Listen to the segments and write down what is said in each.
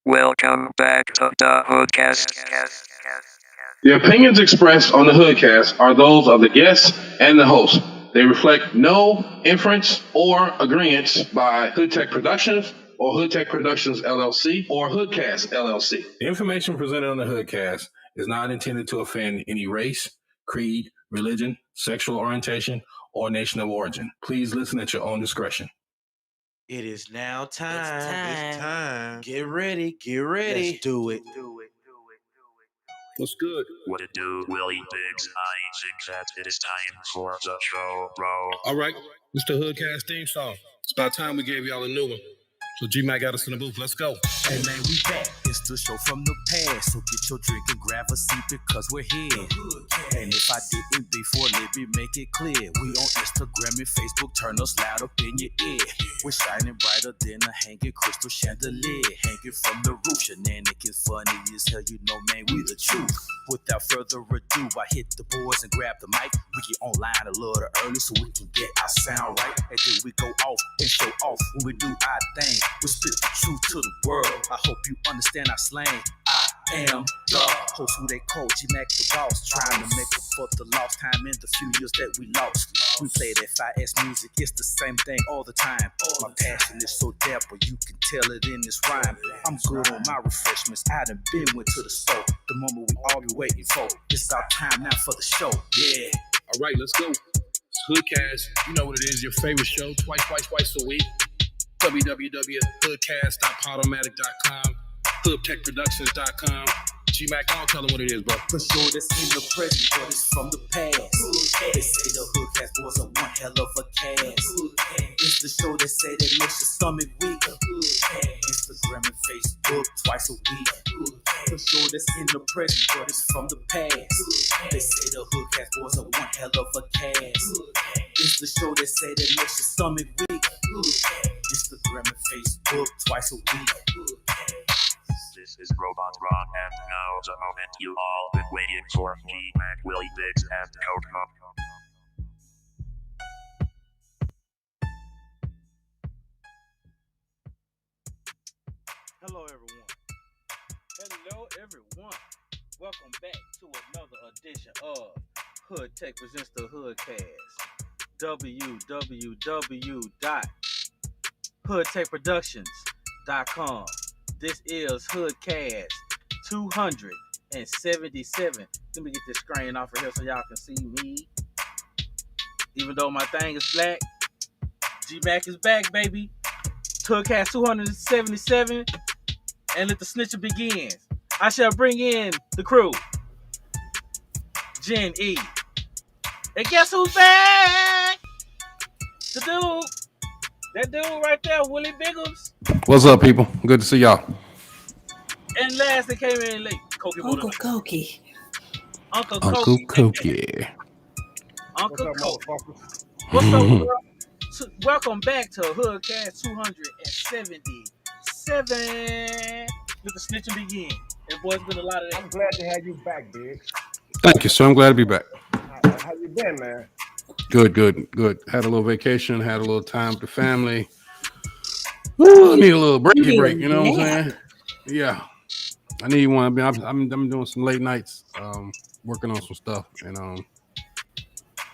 Welcome back to the HoodCast. The opinions expressed on the HoodCast are those of the guests and the host. They reflect no inference or agreement by HoodTech Productions or HoodTech Productions LLC or HoodCast LLC. The information presented on the HoodCast is not intended to offend any race, creed, religion, sexual orientation, or nation of origin. Please listen at your own discretion. It is now time. It's time. Get ready. Let's do it. What's good? What it do, Willie Bigs? I think that it is time for the show, bro. All right, it's the HoodCast theme song. It's about time we gave y'all a new one. So G-Mack got us in the booth. Let's go. Hey man, we back. It's the show from the past. So get your drink and grab a seat because we're here. And if I didn't before, let me make it clear. We on Instagram and Facebook, turn us loud up in your ear. We're shining brighter than a hanging crystal chandelier. Hanging from the roof, shenanigans funny as hell. You know, man, we the truth. Without further ado, I hit the boards and grab the mic. We get online a little early so we can get our sound right. And then we go off and show off when we do our thing. We spit the truth to the world. I hope you understand our slang. I am the host who they call G-Mack the boss. Trying to make up for the lost time in the few years that we lost. We play that 5S music, it's the same thing all the time. My passion is so dapper, you can tell it in this rhyme. I'm good on my refreshments, I done went to the store. The moment we all be waiting for. It's our time now for the show, yeah. All right, let's go. It's HoodCast. You know what it is, your favorite show, twice a week. www.hoodcast.podomatic.com, hoodtechproductions.com. G-Mack, I'll tell them what it is, bro. For sure, that's in the present, but it's from the past. They say the HoodCast boys are one hell of a cast. It's the show that say that makes your stomach weak. Instagram and Facebook twice a week. For sure, that's in the present, but it's from the past. They say the HoodCast boys are one hell of a cast. It's the show that say that makes your stomach weak. Instagram and Facebook twice a week. This is Robot Ron, and now the moment you all been waiting for. G-Mack, Willie Bigs, and Coco. Hello, everyone. Welcome back to another edition of HoodTech presents the HoodCast. www.hoodtechproductions.com. This is HoodCast 277. Let me get this screen off of here so y'all can see me. Even though my thing is black, G-Mack is back, baby. HoodCast 277. And let the snitching begin. I shall bring in the crew. Gen E. And guess who's back? The dude. That dude right there, Willie Bigs. What's up, people? Good to see y'all. And last, they came in late. Uncle Koki. Uncle Koki. Uncle Koki. What's up, bro? Welcome back to HoodCast 277. Let the snitching begin. And boys, been a lot of that. I'm glad to have you back, Biggs. Thank you, sir. I'm glad to be back. How you been, man? Good. Had a little vacation, had a little time with the family. Woo, I need a little break, you know what I'm saying? Yeah. I need one. I'm doing some late nights, working on some stuff. And the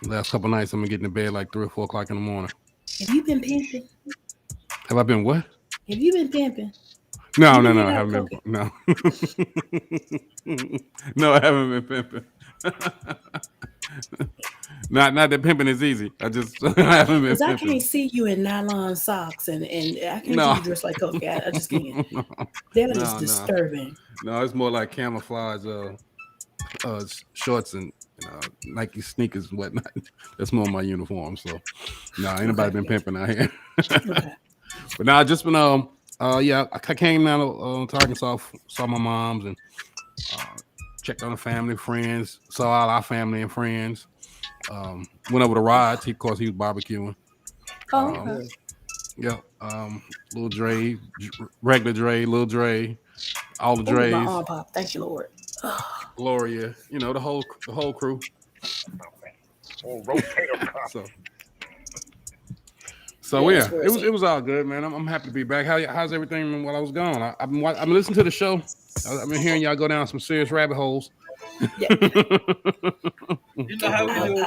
last couple nights, I'm getting to bed like 3 or 4 o'clock in the morning. Have you been pimping? Have I been what? Have you been pimping? No, I haven't been. No. No, I haven't been pimping. Not that pimping is easy. I haven't been pimping. Because I can't see you in nylon socks and I can't see you dressed like Koki. I just can't. That is disturbing. No, it's more like camouflage shorts and Nike sneakers and whatnot. That's more my uniform. So no, ain't nobody been pimping out here. Okay. But now I just been I came down to Arkansas, saw my moms and checked on the family, friends, saw all our family and friends. Went over to Riot. Of course, he was barbecuing. Oh, okay. Yeah. Little Dre, regular Dre, Little Dre, all the Dre's. My arm pop. Thank you, Lord. Gloria, the whole crew. Oh, rotator cuff. So yeah, it was all good, man. I'm happy to be back. How's everything while I was gone? I've been listening to the show. I've been hearing y'all go down some serious rabbit holes. Yeah. You know how we do.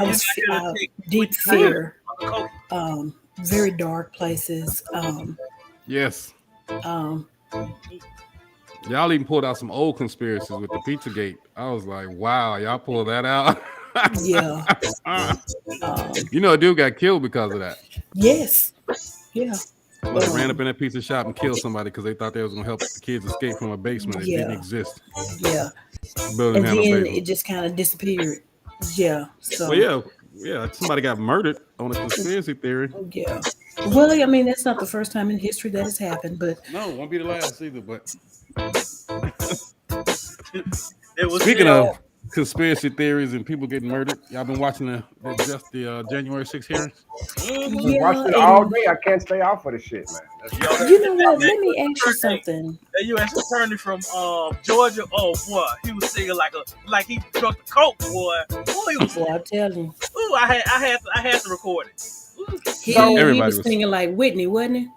I was deep fear, very dark places. Yes. Y'all even pulled out some old conspiracies with the Pizzagate. I was like, wow, y'all pulled that out. Yeah. You know, a dude got killed because of that. Yes. Yeah. Ran up in that pizza shop and killed somebody because they thought they was gonna help the kids escape from a basement that didn't exist. Yeah. Building and then it just kind of disappeared. Yeah. So. Well, yeah. Somebody got murdered on a conspiracy theory. Yeah. Well, I mean, that's not the first time in history that has happened, but no, it won't be the last either. But Speaking of conspiracy theories and people getting murdered, y'all been watching the January 6th hearings? Yeah, watched it all day. I can't stay off of the shit, man. You know what? Let me ask you something. A U.S. attorney from Georgia. Oh boy, he was singing like he drunk the coke, boy. Boy, I'm telling you. Ooh, I had to record it. He was singing like Whitney, wasn't he?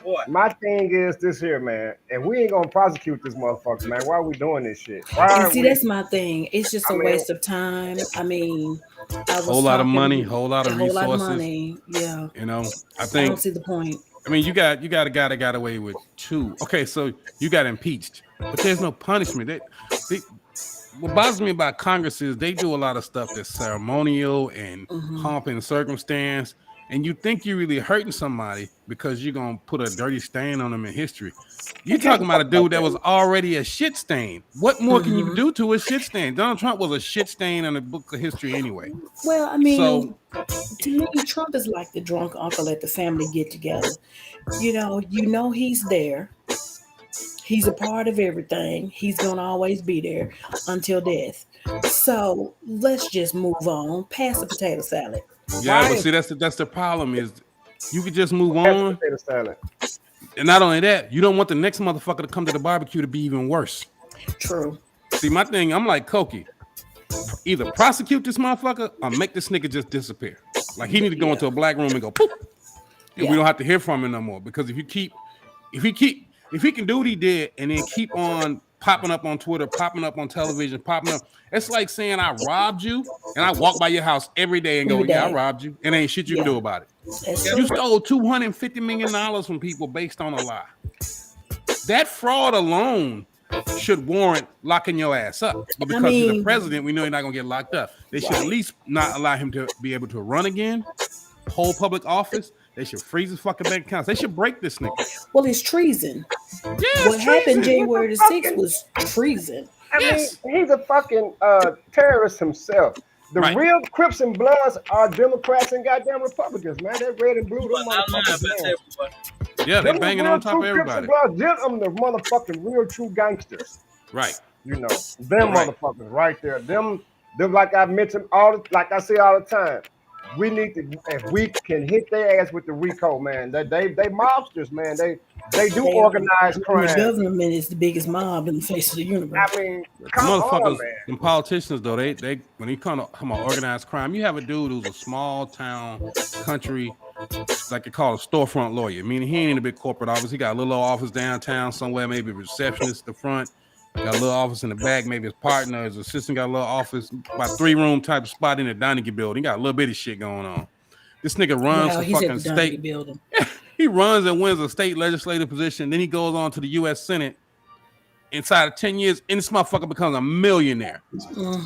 What? My thing is this here, man, and we ain't gonna prosecute this motherfucker, man. Why are we doing this shit? That's my thing. It's just a waste of time. I mean, whole lot of money, whole lot of resources. Whole lot of money. Yeah. You know, I don't see the point. I mean, you got a guy that got away with 2. Okay, so you got impeached, but there's no punishment. What bothers me about Congress is they do a lot of stuff that's ceremonial and pomp and circumstance. And you think you're really hurting somebody because you're going to put a dirty stain on them in history. You're talking about a dude that was already a shit stain. What more can you do to a shit stain? Donald Trump was a shit stain in the book of history anyway. Well, I mean, to me, Trump is like the drunk uncle at the family get-together. You know he's there. He's a part of everything. He's going to always be there until death. So let's just move on. Pass the potato salad. Yeah, but see, that's the problem is you could just move on. And not only that, you don't want the next motherfucker to come to the barbecue to be even worse. True. See, my thing, I'm like Koki. Either prosecute this motherfucker or make this nigga just disappear. Like he need to go into a black room and go poof. And we don't have to hear from him no more. Because if he can do what he did and then keep on popping up on Twitter, popping up on television, popping up. It's like saying I robbed you and I walk by your house every day and go, yeah, I robbed you. And ain't shit you can do about it. You stole $250 million from people based on a lie. That fraud alone should warrant locking your ass up. But because he's the president, we know he's not going to get locked up. They should at least not allow him to be able to run again, hold public office. They should freeze his fucking bank accounts. They should break this nigga. Well, it's treason. Yeah, what happened January the 6th was treason. I mean, he's a fucking terrorist himself. The real Crips and Bloods are Democrats and goddamn Republicans, man. They're red and blue. Them motherfuckers, yeah, they're banging on top of everybody. Them the motherfucking real true gangsters. Right. You know, them motherfuckers right there. Them like I mentioned like I say all the time. We need to, if we can hit their ass with the RICO, man. They mobsters, man. They do organized crime. The government is the biggest mob in the face of the universe. I mean, motherfuckers and politicians though, they when they come on organized crime, you have a dude who's a small town country, like they call a storefront lawyer. Meaning he ain't in a big corporate office. He got a little office downtown somewhere, maybe a receptionist at the front. Got a little office in the back, maybe his partner, his assistant got a little office, about 3-room type of spot in the Deineke building. He got a little bitty shit going on. This nigga runs the fucking state building. He runs and wins a state legislative position. Then he goes on to the U.S. Senate. Inside of 10 years, and this motherfucker becomes a millionaire.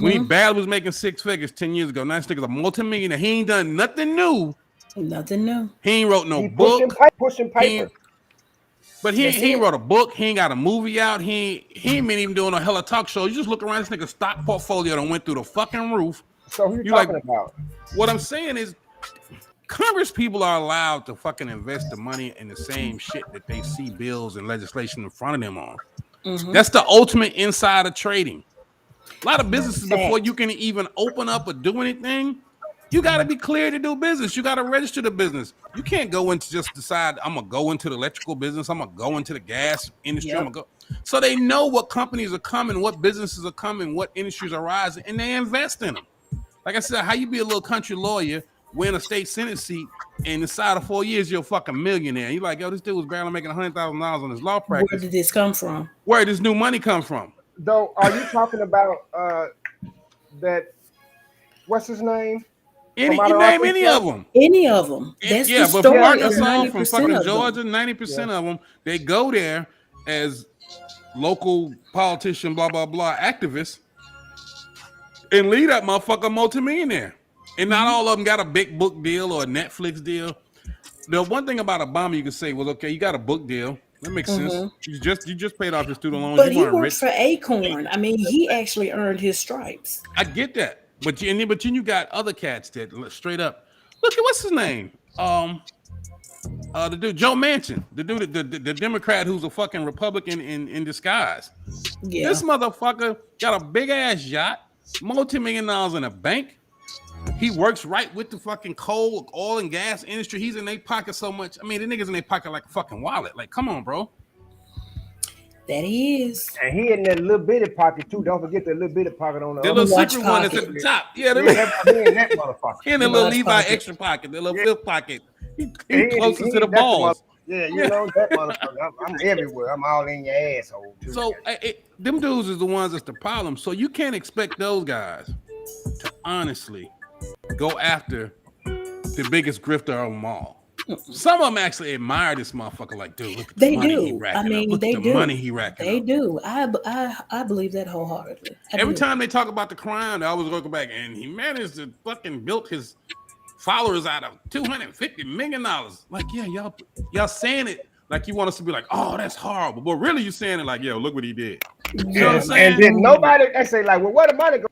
When he barely was making 6 figures 10 years ago, now this nigga's a multimillionaire. He ain't done nothing new. Nothing new. He ain't wrote no book. Pushing paper. But he ain't wrote a book. He ain't got a movie out. He ain't been even doing a hella talk show. You just look around this nigga's stock portfolio that went through the fucking roof. So who you talking about? What I'm saying is Congress people are allowed to fucking invest the money in the same shit that they see bills and legislation in front of them on. That's the ultimate insider trading. A lot of businesses, before you can even open up or do anything, you got to be clear to do business. You got to register the business. You can't go into just decide, I'm going to go into the electrical business. I'm going to go into the gas industry. I'm gonna go. So they know what companies are coming, what businesses are coming, what industries are rising, and they invest in them. Like I said, how you be a little country lawyer, win a state Senate seat, and inside of 4 years, you're a fucking millionaire. You're like, yo, this dude was barely making $100,000 on his law practice. Where did this come from? Where did this new money come from? Though, are you talking about that? What's his name? You name any of them. Any of them. That's yeah, the but story from Arkansas, of from 90% fucking of Georgia, them. 90% of them, they go there as local politician, blah, blah, blah, activists, and leave that motherfucker multimillionaire. And not all of them got a big book deal or a Netflix deal. The one thing about Obama you could say was, okay, you got a book deal. That makes sense. You just paid off your student loans. But you he worked rich. for Acorn. I mean, he actually earned his stripes. I get that. But then you got other cats that straight up. Look at what's his name? The dude Joe Manchin, the dude, the Democrat who's a fucking Republican in disguise. Yeah. This motherfucker got a big ass yacht, multi-million-dollars in a bank. He works right with the fucking coal, oil, and gas industry. He's in their pocket so much. I mean, the niggas in their pocket like a fucking wallet. Like, come on, bro. That he is. And he in that little bitty pocket too. Don't forget that little bitty pocket on the The other little watch secret one that's pocket. at the top. Yeah, he in that motherfucker. he in the little watch Levi pocket. extra pocket, the little fifth pocket. He He- closest he- to the that's balls. Yeah, you know that motherfucker. I'm everywhere. I'm all in your asshole too. So them dudes is the ones that's the problem. So you can't expect those guys to honestly go after the biggest grifter of them all. Some of them actually admire this motherfucker. Like, dude, look at the They money he do. racking I mean, up. Look they at the do. money he racking They up. do. I believe that wholeheartedly. I Every do. time they talk about the crime, they always go back and he managed to fucking built his followers out of $250 million. Like, yeah, y'all saying it like you want us to be like, oh, that's horrible. But really you saying it like, yo, look what he did. You know what I'm saying? And then nobody they say like, well, where the money go?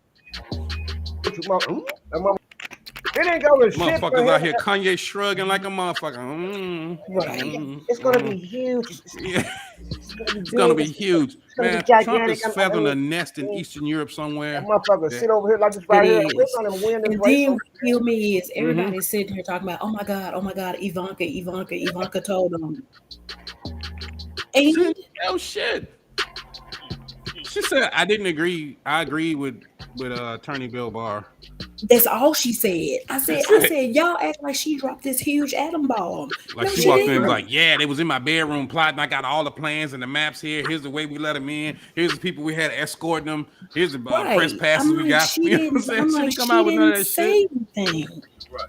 It didn't go to shit. Motherfuckers out here, Kanye shrugging like a motherfucker. Right. It's gonna be huge. Yeah. It's gonna be huge. gonna be Man, Trump gigantic. is feathering a nest in Eastern Europe somewhere. That motherfucker sit over here like this right here. It We're is. gonna win this And race. then what killed me is everybody's sitting here talking about, oh my God, Ivanka told them. And Oh shit. She said, I didn't agree. I agree with Attorney Bill Barr. that's all she said. I said, y'all act like she dropped this huge atom bomb. Like No, she walked in and didn't. was like, yeah, they was in my bedroom plotting. I got all the plans and the maps here. Here's the way we let them in. Here's the people we had escorting them. Here's the Right. press passes I'm we like, got. she You know what I'm didn't, saying? I'm She like, didn't she come out with none of didn't that say shit. anything. Right.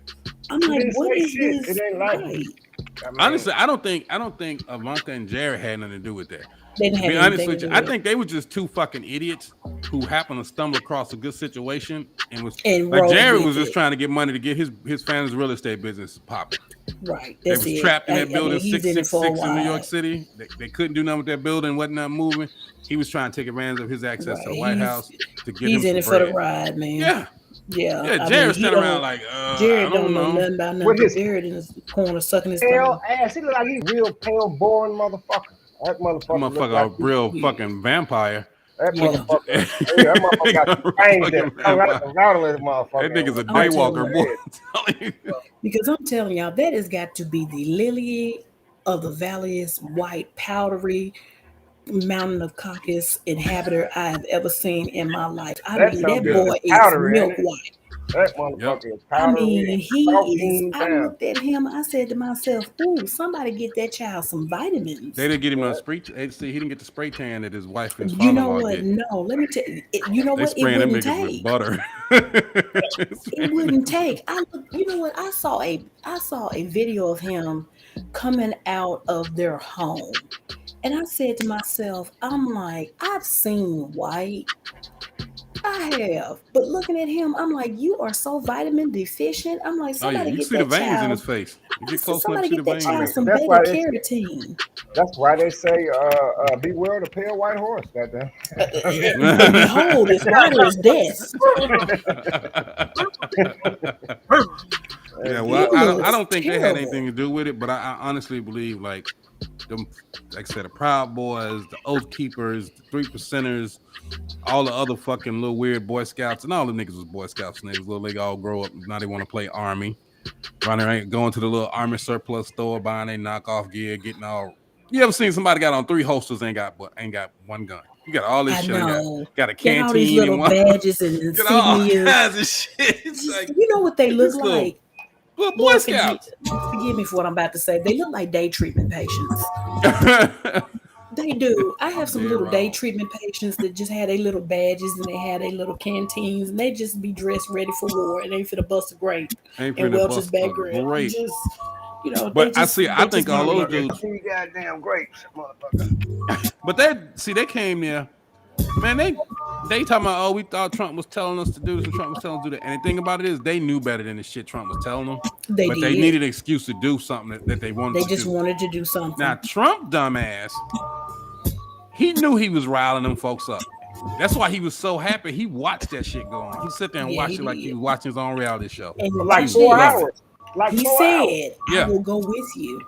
I'm She like, didn't what say is shit. this? It ain't like Right. I mean, Honestly, I don't think Ivanka and Jared had nothing to do with that. They didn't To be have honest anything with to you, do I with it. think they were just two fucking idiots who happened to stumble across a good situation and was And like rolled Jared with was just it. trying to get money to get his family's real estate business popping. Right. They That's was it. trapped in I that mean, building he's in it for a 666 in New while. York City. They couldn't do nothing with that building, wasn't not moving. He was trying to take advantage of his access to the Right. White He's- House to get him He's in some it for the bread. ride, man. Yeah, Yeah. yeah. I Jared's mean, he standing around don't- like, Jared I don't know know. nothing about With nothing. his- Jared in his corner sucking his pale thumb. ass. He look like he's real pale, boring motherfucker. That motherfucker, look Motherfucker, like a real fucking vampire. that Yeah. motherfucker. Yeah, that motherfucker got some fangs that come out the bottom of this motherfucker. That nigga's a I'm telling daywalker, boy. you. I'm telling you. Because I'm telling y'all, that has got to be the lily of the valleyest white powdery mountain of Caucasus inhabitor I have ever seen in my life. I That mean, sounds that good. boy It's powdery, is ain't milk it? white. That motherfucker is I powdery. mean, and he protein is. I down. looked at him. I said to myself, "Ooh, somebody get that child some vitamins." They didn't get him a spray. See, he didn't get the spray tan that his wife and his You know father-in-law what? get. No, let me tell you. You know They what? It spraying them wouldn't niggas with take. butter. It wouldn't take. You know what? I saw a video of him coming out of their home, and I said to myself, I'm like, I've seen white. I have, but looking at him, I'm like, you are so vitamin deficient. I'm like, Oh yeah, somebody you get see the that veins in child. his face. You I get said, close enough somebody to see the get that veins. child some That's beta why carotene. That's why they say, beware the pale white horse. Goddamn. And behold, it's white as death. Yeah, well, I don't think they had terrible. anything to do with it, but I honestly believe, like them, like I said, the Proud Boys, the Oath Keepers, the 3%ers, all the other fucking little weird Boy Scouts, and all the niggas was Boy Scouts, and they was little, they all grow up, now they want to play Army, running around, going to the little Army surplus store, buying their knockoff gear, getting all. You ever seen somebody got on 3 holsters, ain't got one gun? You got all this I shit. know. Got a Get all these canteen little and one. badges and Get all insignias. kinds of shit. It's like, You know what they get look this little- like? Little Boy Lord, Scouts. forgive me for what I'm about to say. They look like day treatment patients. They do. I have some They're little day wrong. treatment patients that just had their little badges and they had their little canteens and they just be dressed ready for war and they fit a bust of grape Ain't and finna Welch's bust a background. grape. Just, you know, But they just, I think all those dudes. See goddamn grapes, motherfucker. But they came there, man. They talking about, oh, we thought Trump was telling us to do this and Trump was telling us to do that. And the thing about it is, they knew better than the shit Trump was telling them. They but did. they needed an excuse to do something that they wanted. They just wanted to do something. Now Trump, dumbass, he knew he was riling them folks up. That's why he was so happy. He watched that shit go on. He sit there and watched it like he was watching his own reality show. And Like 4 hours. Like he 4 said, hours. I will go with you.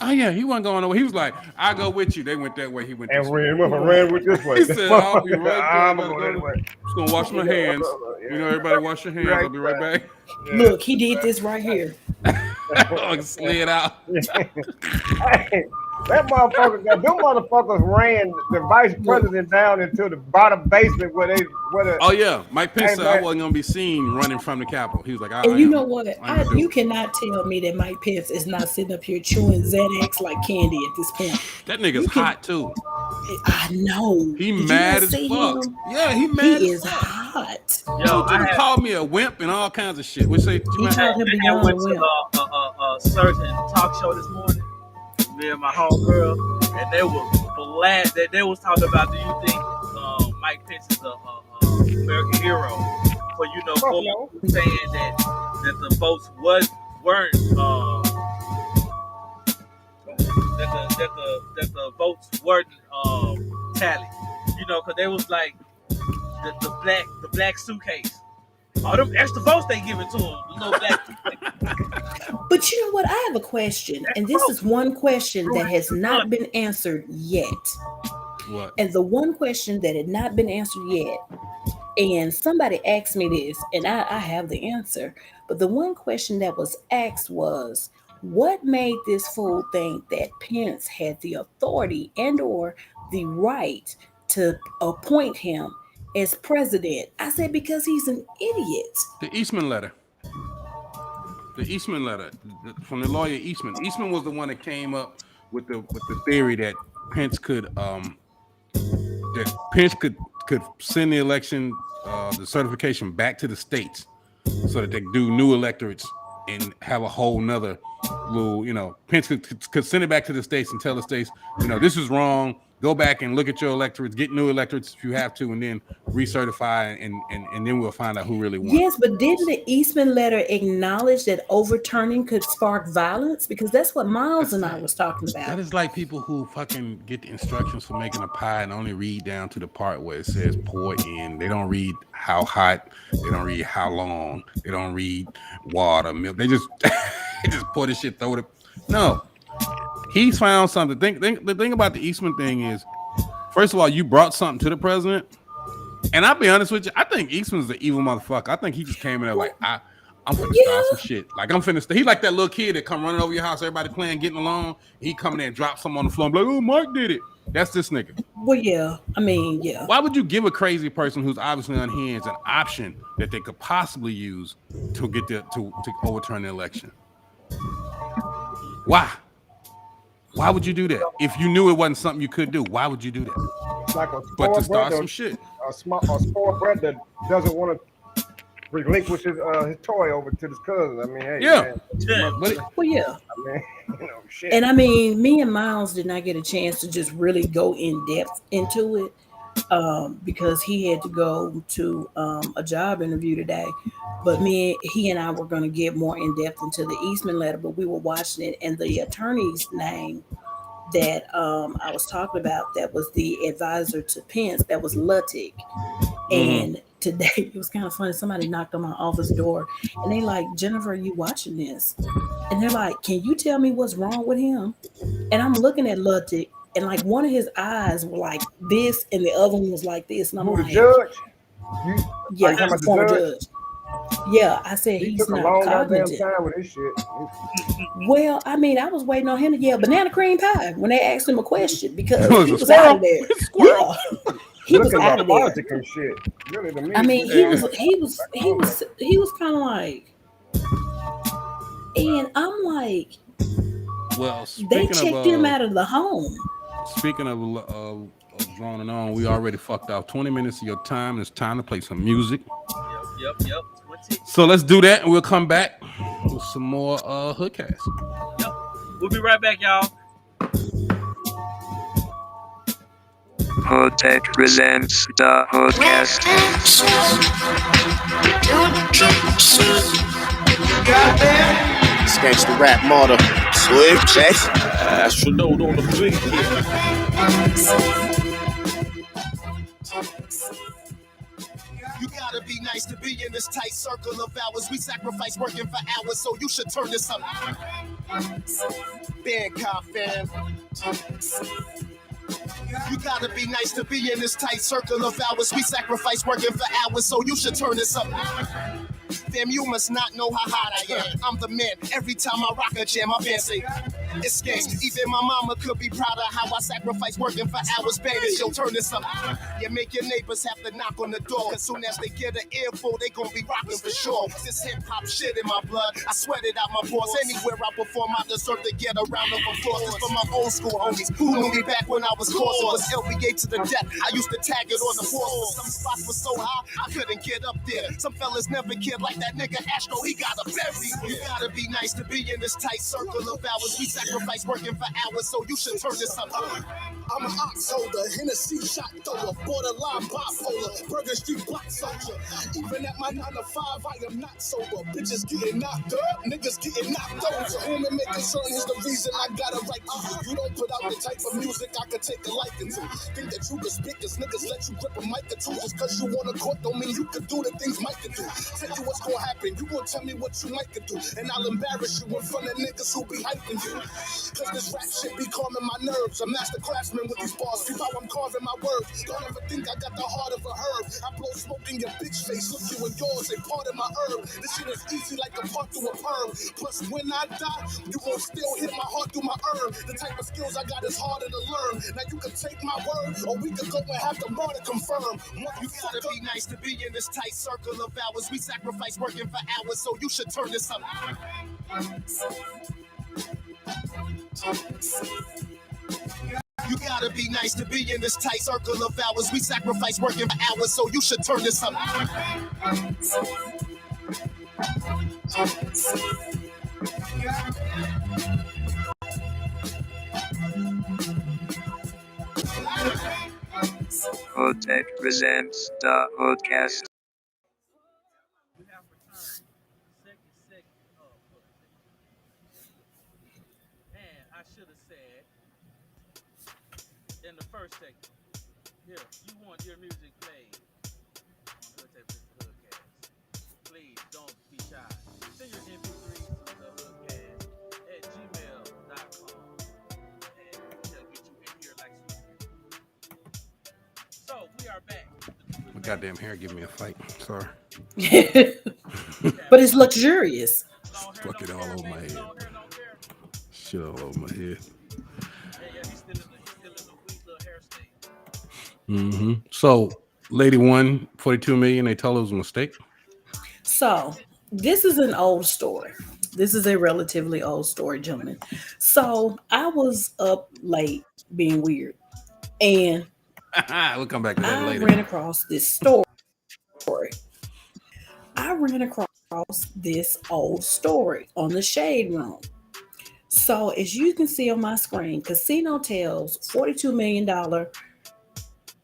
Oh yeah, he wasn't going nowhere. He was like, "I'll go with you." They went that way. He went this way. ran with this way. He said, "I'll be right there. I'm I'm gonna go just gonna wash my hands. You know, everybody wash your hands. I'll be right back." Look, he did this right here. Slid out. Hey, that motherfucker, them motherfuckers ran the vice president down into the bottom basement where Oh yeah, Mike Pence Hey, said I man. wasn't gonna be seen running from the Capitol. He was like, And you know what? I am You cannot tell me that Mike Pence is not sitting up here chewing Xanax like candy at this point. That nigga's hot too. I know. He Did you mad not as see fuck. him? Yeah, he mad. He as is fuck. hot. Yo, Dude, called me a wimp and all kinds of shit. Which say, He called him I beyond went a to wimp. a certain talk show this morning. Me and my homegirl, and they was they was talking about, do you think Mike Pence is a American hero for saying that the votes weren't that the votes weren't tallied, because they was like the black suitcase. All them extra votes they giving to him, the little black suitcase. But you know what? I have a question, and this is one question that has not been answered yet. What? And the one question that had not been answered yet, and somebody asked me this, and I have the answer. But the one question that was asked was, what made this fool think that Pence had the authority and or the right to appoint him as president? I said, because he's an idiot. The Eastman letter. The Eastman letter from the lawyer Eastman. Eastman was the one that came up with the theory that Pence could send the election, the certification back to the states so that they do new electorates and have a whole nother little, Pence could send it back to the states and tell the states, this is wrong. Go back and look at your electorates, get new electorates if you have to, and then recertify, and then we'll find out who really won. Yes, but didn't the Eastman letter acknowledge that overturning could spark violence? Because that's what Miles and I was talking about. That is like people who fucking get the instructions for making a pie and only read down to the part where it says pour in. They don't read how hot. They don't read how long. They don't read water, milk. They just they just pour this shit, throw it. No. He's found something. The thing about the Eastman thing is, first of all, you brought something to the president. And I'll be honest with you, I think Eastman's the evil motherfucker. I think he just came in there like, I'm finna start some shit. Like, he like that little kid that come running over your house, everybody playing, getting along. He come in there and drop something on the floor and be like, oh, Mark did it. That's this nigga. Well, yeah. I mean, yeah. Why would you give a crazy person who's obviously unhinged an option that they could possibly use to get to overturn the election? Why? Why would you do that? If you knew it wasn't something you could do, why would you do that? It's like but to start some shit. A spoiled brat that doesn't want to relinquish his toy over to his cousin. I mean, hey, yeah. Man. Well, yeah. I mean, shit. And I mean, me and Miles did not get a chance to just really go in depth into it because he had to go to a job interview today. But he and I were going to get more in depth into the Eastman letter, but we were watching it, and the attorney's name that I was talking about, that was the advisor to Pence, that was Luttig. And today, it was kind of funny. Somebody knocked on my office door, and they like, Jennifer, are you watching this? And they're like, can you tell me what's wrong with him? And I'm looking at Luttig, and like one of his eyes were like this, and the other one was like this. And I'm Who, like, the judge? Yeah, the former judge. Yeah, I said he he's took not a long cognitive. time with his shit. Well, I mean, I was waiting on him to yell banana cream pie when they asked him a question because Was he a was squirrel. out of there. Yeah. He was out of there. And shit. Really, to me, I mean, he was kind of like, And I'm like, Well, they speaking checked him of out of the home. droning on, we already fucked out 20 minutes of your time. It's time to play some music. Yep. 20. So let's do that, and we'll come back with some more HoodCast. Yep. We'll be right back, y'all. HoodTech presents the HoodCast. It's gangsta rap motto. Swift Chase. Astronaut on the beat. You gotta be nice to be in this tight circle of hours. We sacrifice working for hours, so you should turn this up. Bangkok fam. You gotta be nice to be in this tight circle of hours. We sacrifice working for hours, so you should turn this up. Fam, you must not know how hot I am. I'm the man. Every time I rock a jam, I fancy. It's gang. Even my mama could be proud of how I sacrifice working for hours. Bangers, yo, turn this up. You make your neighbors have to knock on the door. Cause soon as they get an earful, they gon' be rocking for sure. This hip-hop shit in my blood, I sweat it out my pores. Anywhere I perform, I deserve to get a round of applause. This for my old school homies who knew me back when I was course. It was LBA to the death. I used to tag it on the force. Some spots were so high, I couldn't get up there. Some fellas never cared like that nigga Astro, he got a berry. You gotta be nice to be in this tight circle of hours. We sacrifice working for hours, so you should turn this up. I'm an ox holder, Hennessy shot thrower, borderline bipolar, Burger Street block soldier. Even at my 9 to 5, I am not sober. Bitches getting knocked up, niggas getting knocked over. Home and making certain is the reason I gotta write to you. You don't put out the type of music I could take a liking to. Think that you can speak as niggas let you grip a mic or two. Just cause you wanna court don't mean you could do the things Mike could do. Tell you what's gonna happen, you gonna tell me what you might could do. And I'll embarrass you in front of niggas who be hyping you. Cause this rap shit be calming my nerves. A master craftsman with these bars, keep how I'm carving my words. Don't ever think I got the heart of a herb. I blow smoke in your bitch face, look you in yours, they part of my herb. This shit is easy like a part through a perm. Plus when I die, you gon' still hit my heart through my urn. The type of skills I got is harder to learn. Now you can take my word, or we could go and have the murder confirm. You gotta be nice to be in this tight circle of hours. We sacrifice working for hours, so you should turn this up. You gotta be nice to be in this tight circle of hours. We sacrifice working for hours, so you should turn this up. HoodTech presents the HoodCast. We have returned. Second segment of HoodCast. And I should have said in the first segment, here, you want your music played on HoodTech HoodCast. Please don't be shy. Send your MP3s to the HoodCast@gmail.com. And we'll get you in here like sweet. So we are back. My goddamn hair giving me a fight. Sorry. But it's luxurious. Fuck it all over my head. Shit all over my head. Yeah, he's still in the weak little hair state. Mm-hmm. So, lady won 42 million. They told it was a mistake. So this is an old story. This is a relatively old story, gentlemen. So I was up late being weird, and We'll come back to that I later. ran across this story. I ran across this old story on the Shade Room. So as you can see on my screen, Casino tells $42 million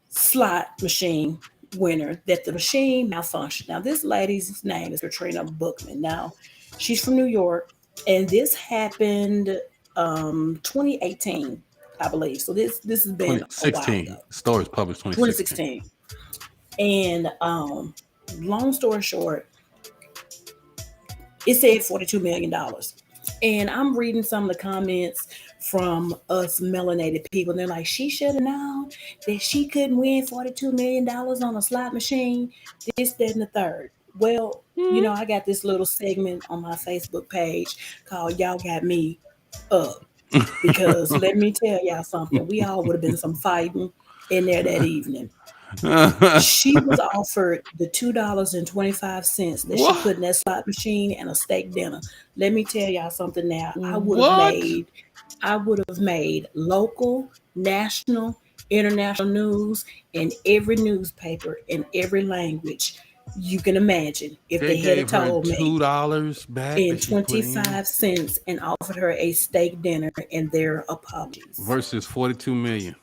slot machine winner that the machine malfunctioned. Now this lady's name is Katrina Bookman. Now she's from New York, and this happened 2018, I believe. So this has been 2016. a while ago. Stories published 2016. 2016. And long story short, it said $42 million. And I'm reading some of the comments from us melanated people. And they're like, she should have known that she couldn't win $42 million on a slot machine, this, that, and the third. Well, you know, I got this little segment on my Facebook page called Y'all Got Me Up. Because let me tell y'all something, we all would have been some fighting in there that evening. She was offered the $2.25 that she put in that slot machine and a steak dinner. Let me tell y'all something now. I would have made local, national, international news in every newspaper in every language you can imagine if they had told me $2 back in 25 cents and offered her a steak dinner and their apologies versus 42 million.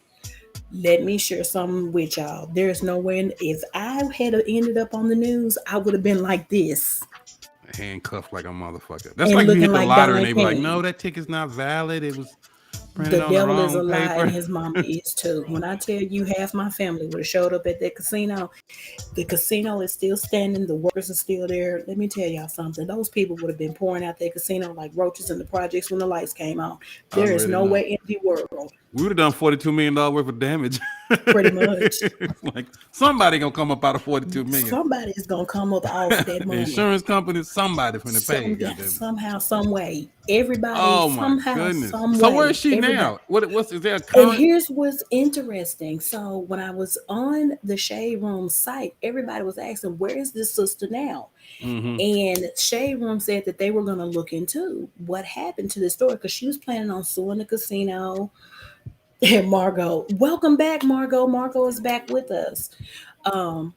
Let me share something with y'all. There's no way, if I had ended up on the news, I would have been like this. Handcuffed like a motherfucker. That's like you hit the lottery and they be like, no, that ticket's not valid. It was printed on the wrong paper. The devil is a lie and his mama is too. When I tell you half my family would have showed up at that casino, the casino is still standing. The workers are still there. Let me tell y'all something. Those people would have been pouring out that casino like roaches in the projects when the lights came on. There is no way in the world. We would have done $42 million worth of damage. Pretty much. Like somebody gonna come up out of 42 million. Somebody is gonna come up off that money. Insurance company, somebody from the pay. Somehow, some way. Everybody. Oh my goodness. So where is she now? What's is there a current? And here's what's interesting. So when I was on the Shade Room site, everybody was asking, "Where is this sister now?" Mm-hmm. And Shade Room said that they were going to look into what happened to this story because she was planning on suing the casino. And Margot, welcome back, Margot. Margot is back with us. There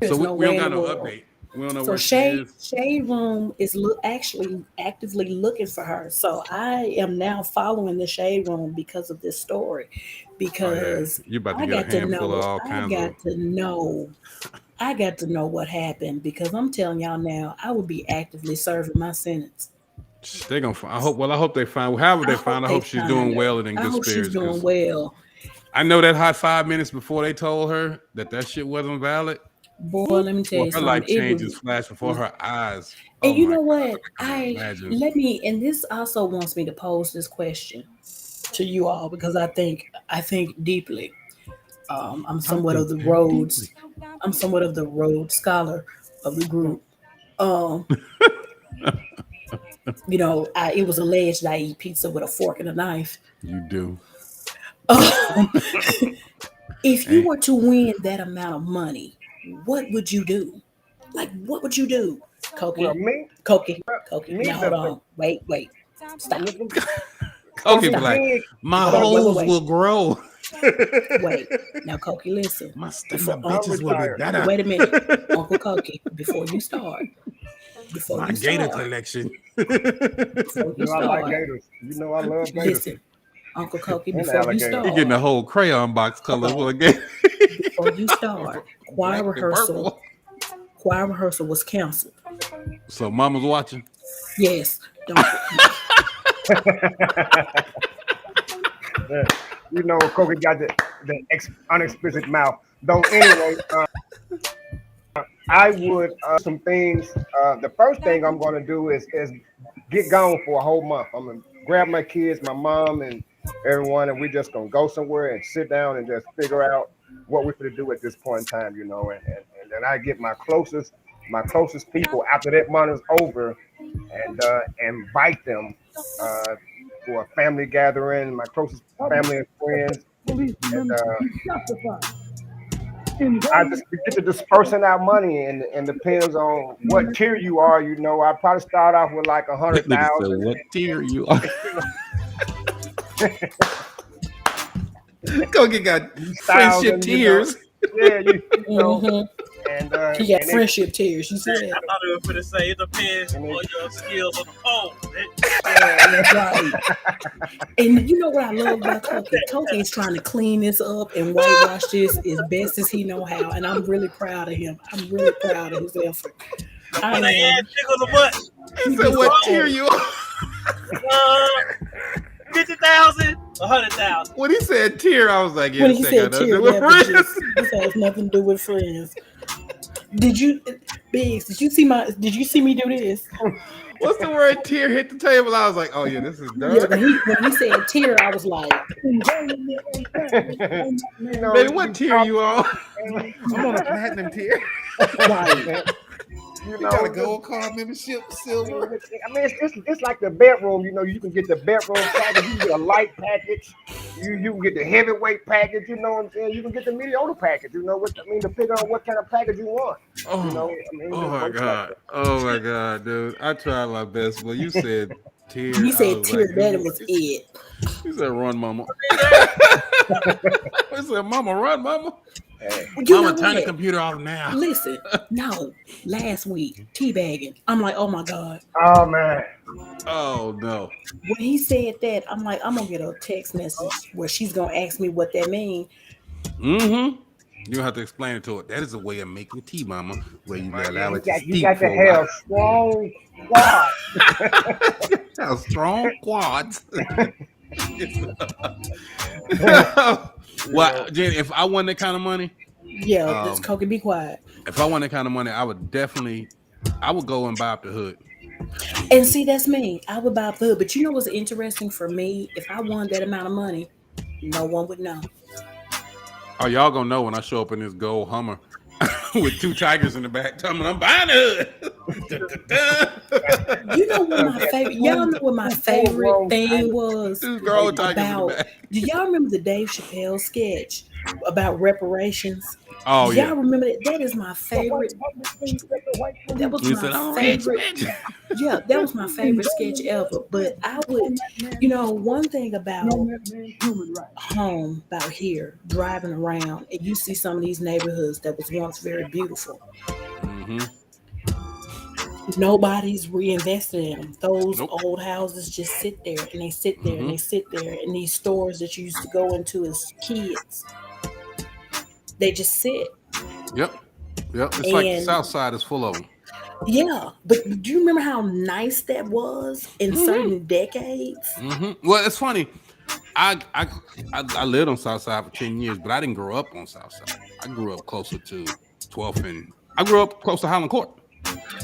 is no way. We don't got no update. We don't know where Shade Room is actually actively looking for her. So I am now following the Shade Room because of this story. Because you about to get a handful of all kinds of. I got to know what happened because I'm telling y'all now, I would be actively serving my sentence. They're gonna. I hope they find. However they find. I hope she's doing well and in good spirits. She's doing well. I know that hot 5 minutes before they told her that shit wasn't valid. Boy, let me tell you something. Her life changes flash before her eyes. And you know what? And this also wants me to pose this question to you all because I think deeply. I'm somewhat of the Rhodes scholar of the group. It was alleged I eat pizza with a fork and a knife. You do. If you were to win that amount of money, what would you do? Like, what would you do? Cokie. Well, me? Cokie. Now, hold on. Wait. Stop. Cokie be like, my holes will grow. Wait. Now, Cokie, listen. My bitches will be better. Wait a minute. Uncle Cokie, before you start. My gator collection. I like gators. You know I love gators. Listen, Uncle Cokie, before you start. You're getting the whole crayon box color for a gator. Before you start, choir rehearsal was canceled. So Mama's watching? Yes. You know, Cokie got the unexplicit mouth. Though anyway, I would some things. The first thing I'm going to do is get gone for a whole month. I'm going to grab my kids, my mom, and everyone, and we're just going to go somewhere and sit down and just figure out what we're going to do at this point in time, and then I get my closest people after that month is over and invite them for a family gathering, my closest family and friends. And I just get to dispersing our money, and depends on what tier you are. I probably start off with like 100,000. What tier you are? Cokie got friendship tears. Yeah, you know. Mm-hmm. And he got friendship tears. You said. I thought it was going to say it depends on your skills on the pole. That's right. And you know what I love about Cokie? Cokie is trying to clean this up and whitewash this as best as he know how, and I'm really proud of him. I'm really proud of his effort. I am. Tickle the butt. He said, "What tier you are?" 50,000, 100,000. When he said tier, I was like, "Yeah." When he said tier, this has nothing to do with friends. Did you, Biggs? Did you see me do this? What's the word tier? Hit the table. I was like, oh yeah, this is dirty. Yeah, when he said tier, I was like, baby, what tier you on? I'm on a platinum tier. Right. You got a gold card membership, silver. I mean, it's like the bedroom. You can get the bedroom package. You can get a light package. You can get the heavyweight package, you know what I'm saying? You can get the mediocre package, you know what I mean, depending on what kind of package you want. Oh, You know, I mean, oh my god, oh my god, dude! I tried my best, but you said tear. You I said was tear, like, that was it. You said run, mama. I said, mama, run, mama. Mama, turn the computer off now. Listen, no, last week, teabagging. I'm like, oh my God. Oh man. Oh no. When he said that, I'm like, I'm gonna get a text message where she's gonna ask me what that means. Mm-hmm. You don't have to explain it to her. That is a way of making tea, mama, where you allow it to steep You got for to a have strong quads. Have strong quads. Well, Jen, if I won that kind of money, let's coke and be quiet. If I won that kind of money, I would go and buy up the hood. And see, that's me. I would buy up the hood. But you know what's interesting for me? If I won that amount of money, no one would know. Oh, y'all gonna know when I show up in this gold Hummer with 2 tigers in the back telling me I'm buying the hood. You know what my favorite? Y'all know what my favorite thing was? This girl with tigers in the back. Do y'all remember the Dave Chappelle sketch about reparations? Oh, y'all remember that? That is my favorite. That was my favorite. Yeah, that was my favorite sketch ever. But I would, one thing about home, about here, driving around, and you see some of these neighborhoods that was once very beautiful. Mm-hmm. Nobody's reinvested in them. Those old houses just sit there, and they sit there, and they sit there. And these stores that you used to go into as kids, they just sit. Yep. It's like the South Side is full of them. Yeah, but do you remember how nice that was in certain decades? Mm-hmm. Well, it's funny. I lived on South Side for 10 years, but I didn't grow up on South Side. I grew up closer to 12th, and I grew up close to Highland Court.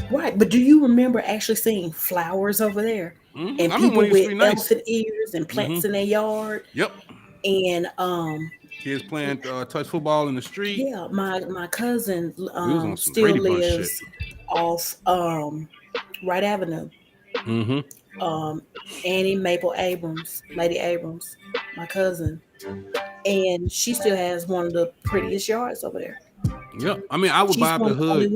Right, but do you remember actually seeing flowers over there? Mm-hmm. And people with elephant ears and plants in their yard? Yep. And kids playing touch football in the street. Yeah, my cousin still lives off Wright Avenue. Mm-hmm. Annie Maple Abrams, Lady Abrams, my cousin, and she still has one of the prettiest yards over there. Yeah, I mean, I would buy up the hood.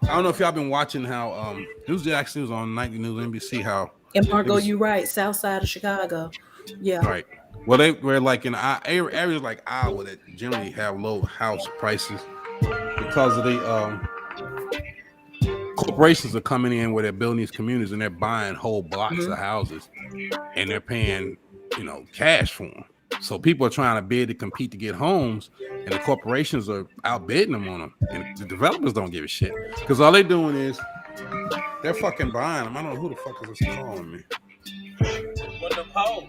I don't know if y'all been watching how News Jackson was on Nightly News NBC. How and Margo, you're right, South Side of Chicago. Yeah, right. Well, they were like in areas like Iowa that generally have low house prices because of the corporations are coming in where they're building these communities and they're buying whole blocks of houses and they're paying, cash for them. So people are trying to bid to compete to get homes, and the corporations are outbidding them on them, and the developers don't give a shit because all they're doing is they're fucking buying them. I don't know who the fuck is this calling me. One of them hoes.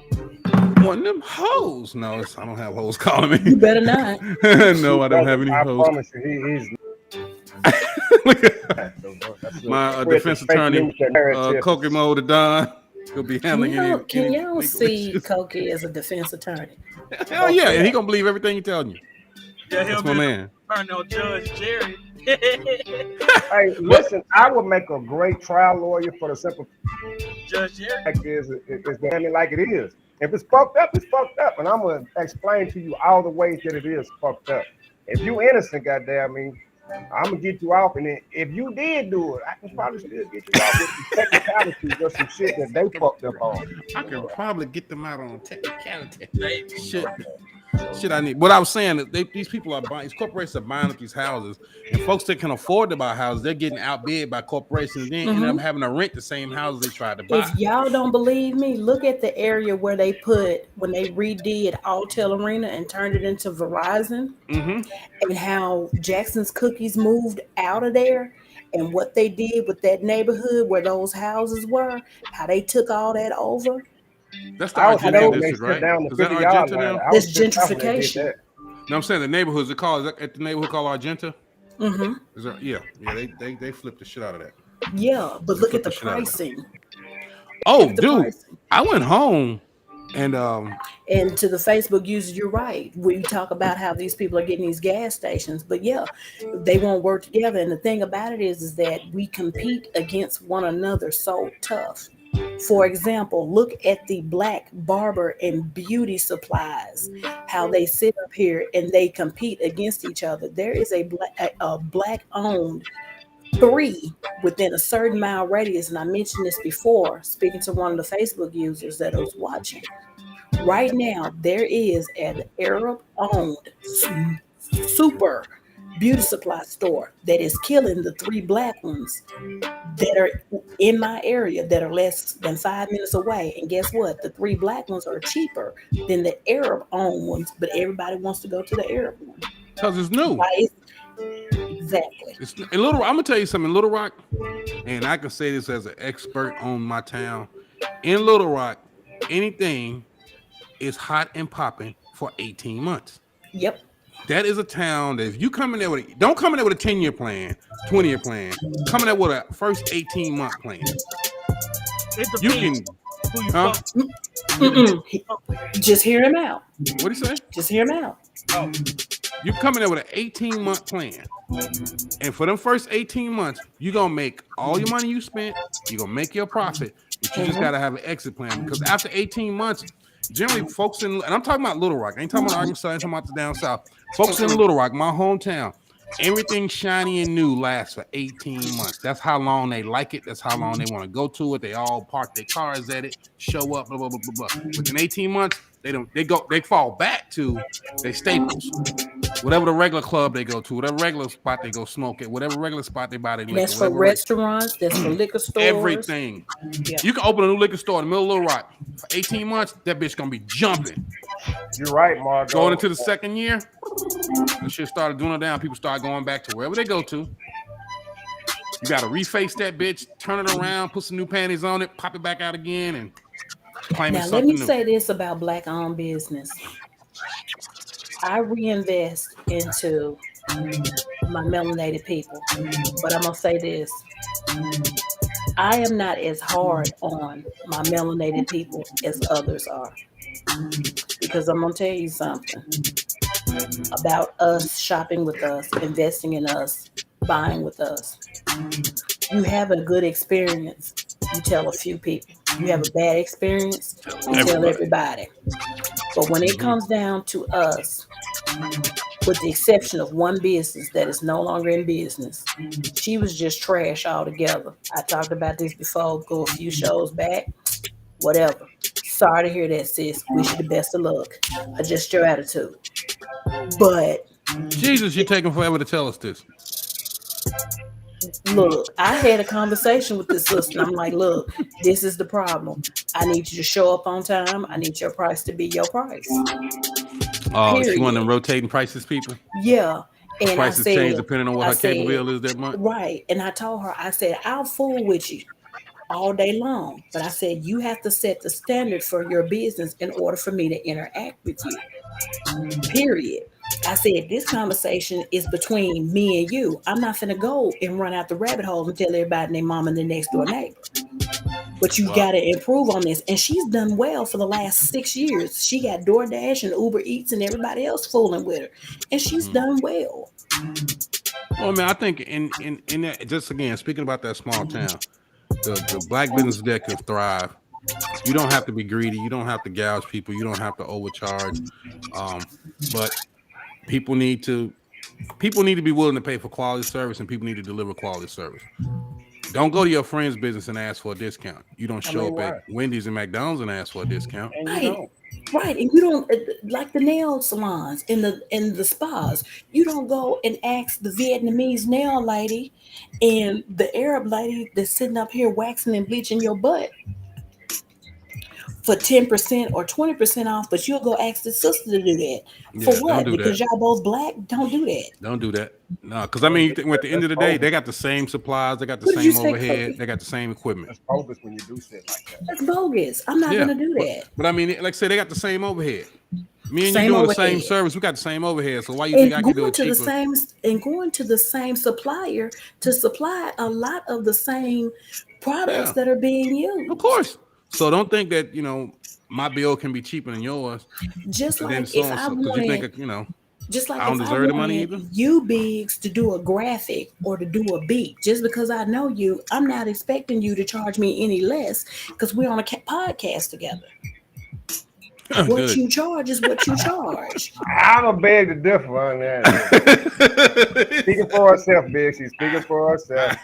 One of them hoes. No, I don't have hoes calling me. You better not. No, I don't have any hoes. I promise you, my defense attorney, Kokomo the Don, he'll be handling it. Can y'all see Koki as a defense attorney? Hell yeah, and he gonna believe everything you're telling you. Yeah, that's my man. Turn on Judge Jerry. Hey, listen, I would make a great trial lawyer for the simple Judge Jerry. fact is like it is. If it's fucked up, it's fucked up, and I'm gonna explain to you all the ways that it is fucked up. If you innocent, goddamn me, I'm gonna get you off, and then if you did do it, I can probably still get you off with some technicalities or some shit that they fucked up on. I can probably get them out on technicality. Shit, I need. What I was saying that these people are buying, these corporations are buying up these houses, and folks that can afford to buy houses, they're getting outbid by corporations. And then end up having to rent the same houses they tried to buy. If y'all don't believe me, look at the area where they when they redid Alltel Arena and turned it into Verizon, and how Jackson's Cookies moved out of there, and what they did with that neighborhood where those houses were, how they took all that over. That's the Argenta district, right? Is that Argenta now? That's gentrification. No, I'm saying the neighborhoods. Is that the neighborhood called Argenta? Mm-hmm. Is there, yeah. They flipped the shit out of that. Yeah, but look at the pricing. Oh, dude, I went home and to the Facebook users, you're right. We talk about how these people are getting these gas stations, but yeah, they won't work together. And the thing about it is that we compete against one another so tough. For example, look at the black barber and beauty supplies, how they sit up here and they compete against each other. There is a black owned three within a certain mile radius, and I mentioned this before, speaking to one of the Facebook users that I was watching. Right now, there is an Arab owned super beauty supply store that is killing the three black ones that are in my area that are less than 5 minutes away. And guess what? The three black ones are cheaper than the Arab owned ones, but everybody wants to go to the Arab one. Because it's new. Exactly. In Little Rock, I'm gonna tell you something. In Little Rock, and I can say this as an expert on my town. In Little Rock, anything is hot and popping for 18 months. Yep. That is a town that if you come in there don't come in there with a 10-year plan, 20-year plan. Come in there with a first 18-month plan. You can, huh? Just hear him out. What do you say? Just hear him out. Oh. You come in there with an 18-month plan. And for them first 18 months, you're going to make all your money you spent. You're going to make your profit. But you just got to have an exit plan. Because after 18 months, generally folks in, and I'm talking about Little Rock. I ain't talking about Arkansas. I ain't talking about the down south. Folks in Little Rock, my hometown, everything shiny and new lasts for 18 months. That's how long they like it. That's how long they want to go to it. They all park their cars at it, show up, blah, blah, blah, blah, blah. Within 18 months, they fall back to their staples. Whatever the regular club they go to, whatever regular spot they go smoke at, whatever regular spot they buy their liquor. That's for restaurants, that's for liquor stores. Everything. Yeah. You can open a new liquor store in the middle of Little Rock. For 18 months, that bitch gonna be jumping. You're right, Mark. Going into the second year, the shit started dwindling down. People start going back to wherever they go to. You gotta reface that bitch, turn it around, put some new panties on it, pop it back out again, and claim it something new. Now, let me say this about black-owned business. I reinvest into my melanated people, but I'm gonna say this: I am not as hard on my melanated people as others are, because I'm gonna tell you something about us shopping with us, investing in us, buying with us. You have a good experience, you tell a few people. You have a bad experience, you tell everybody. But when it comes down to us, with the exception of one business that is no longer in business, she was just trash altogether. I talked about this before, go a few shows back, whatever. Sorry to hear that, sis. Wish you the best of luck. Adjust your attitude. But Jesus, you're taking forever to tell us this. Look, I had a conversation with this sister. I'm like, look, this is the problem. I need you to show up on time. I need your price to be your price. Oh, she one of them rotating prices people? Yeah. And prices change depending on what her capability is that month? Right. And I told her, I said, I'll fool with you all day long. But I said, you have to set the standard for your business in order for me to interact with you. Period. I said, this conversation is between me and you. I'm not finna go and run out the rabbit hole and tell everybody and their mom and their next door neighbor. But you got to improve on this. And she's done well for the last 6 years. She got DoorDash and Uber Eats and everybody else fooling with her. And she's done well. Well, man, I think in that, just again, speaking about that small town, the black business that can thrive, you don't have to be greedy. You don't have to gouge people. You don't have to overcharge. But people need to be willing to pay for quality service, and people need to deliver quality service. Don't go to your friend's business and ask for a discount. You don't show up at Wendy's and McDonald's and ask for a discount. Right. And you don't, like the nail salons and the spas, you don't go and ask the Vietnamese nail lady and the Arab lady that's sitting up here waxing and bleaching your butt for 10% or 20% off, but you'll go ask the sister to do that. For what? Because y'all both black? Don't do that. Don't do that. No, because I mean, at the end of the day, they got the same supplies, they got the same overhead, they got the same equipment. That's bogus when you do shit like that. That's bogus. I'm not gonna do that. But I mean, like I said, they got the same overhead. Me and you doing the same service, we got the same overhead. So why you think I can do it cheaper? Going to the same supplier to supply a lot of the same products that are being used. Of course. So don't think that, my bill can be cheaper than yours. Just like if I wanted, Just like I don't if I deserve the money wanted either. you, Biggs, to do a graphic or to do a beat, just because I know you, I'm not expecting you to charge me any less because we're on a podcast together. What Good. you charge is what you charge. I'm a beg to differ on that. Speaking for herself, Big. She's speaking for herself.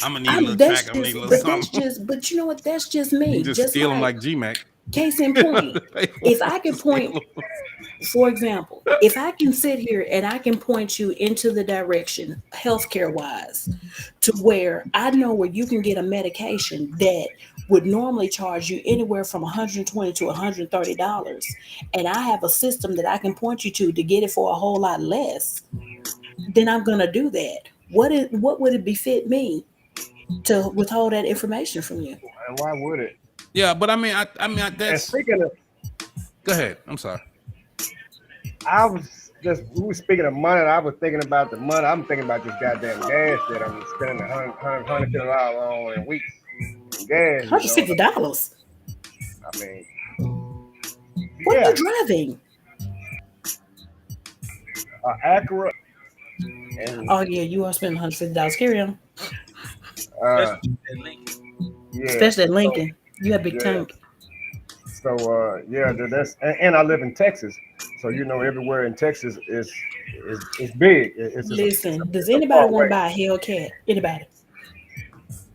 I'm gonna need a little track. I'm gonna need a little something. But you know what? That's just me. You just steal them like G-Mack. Case in point, if I can point, for example, if I can sit here and I can point you into the direction, healthcare wise, to where I know where you can get a medication that would normally charge you anywhere from $120 to $130, and I have a system that I can point you to get it for a whole lot less, then I'm gonna do that. What would it befit me to withhold that information from you? And why would it? Yeah, but I mean, that's. And speaking of, go ahead. I'm sorry. We were speaking of money. And I was thinking about the money. I'm thinking about this goddamn gas that I'm spending $150 on a week. Gas. $150. I mean, what are you driving? Acura. Oh yeah, you are spending $150. Carry on. Especially at Lincoln. You got a big tank. So that's and I live in Texas, so you know everywhere in Texas is big. Listen, does anybody want to buy a Hellcat? Anybody?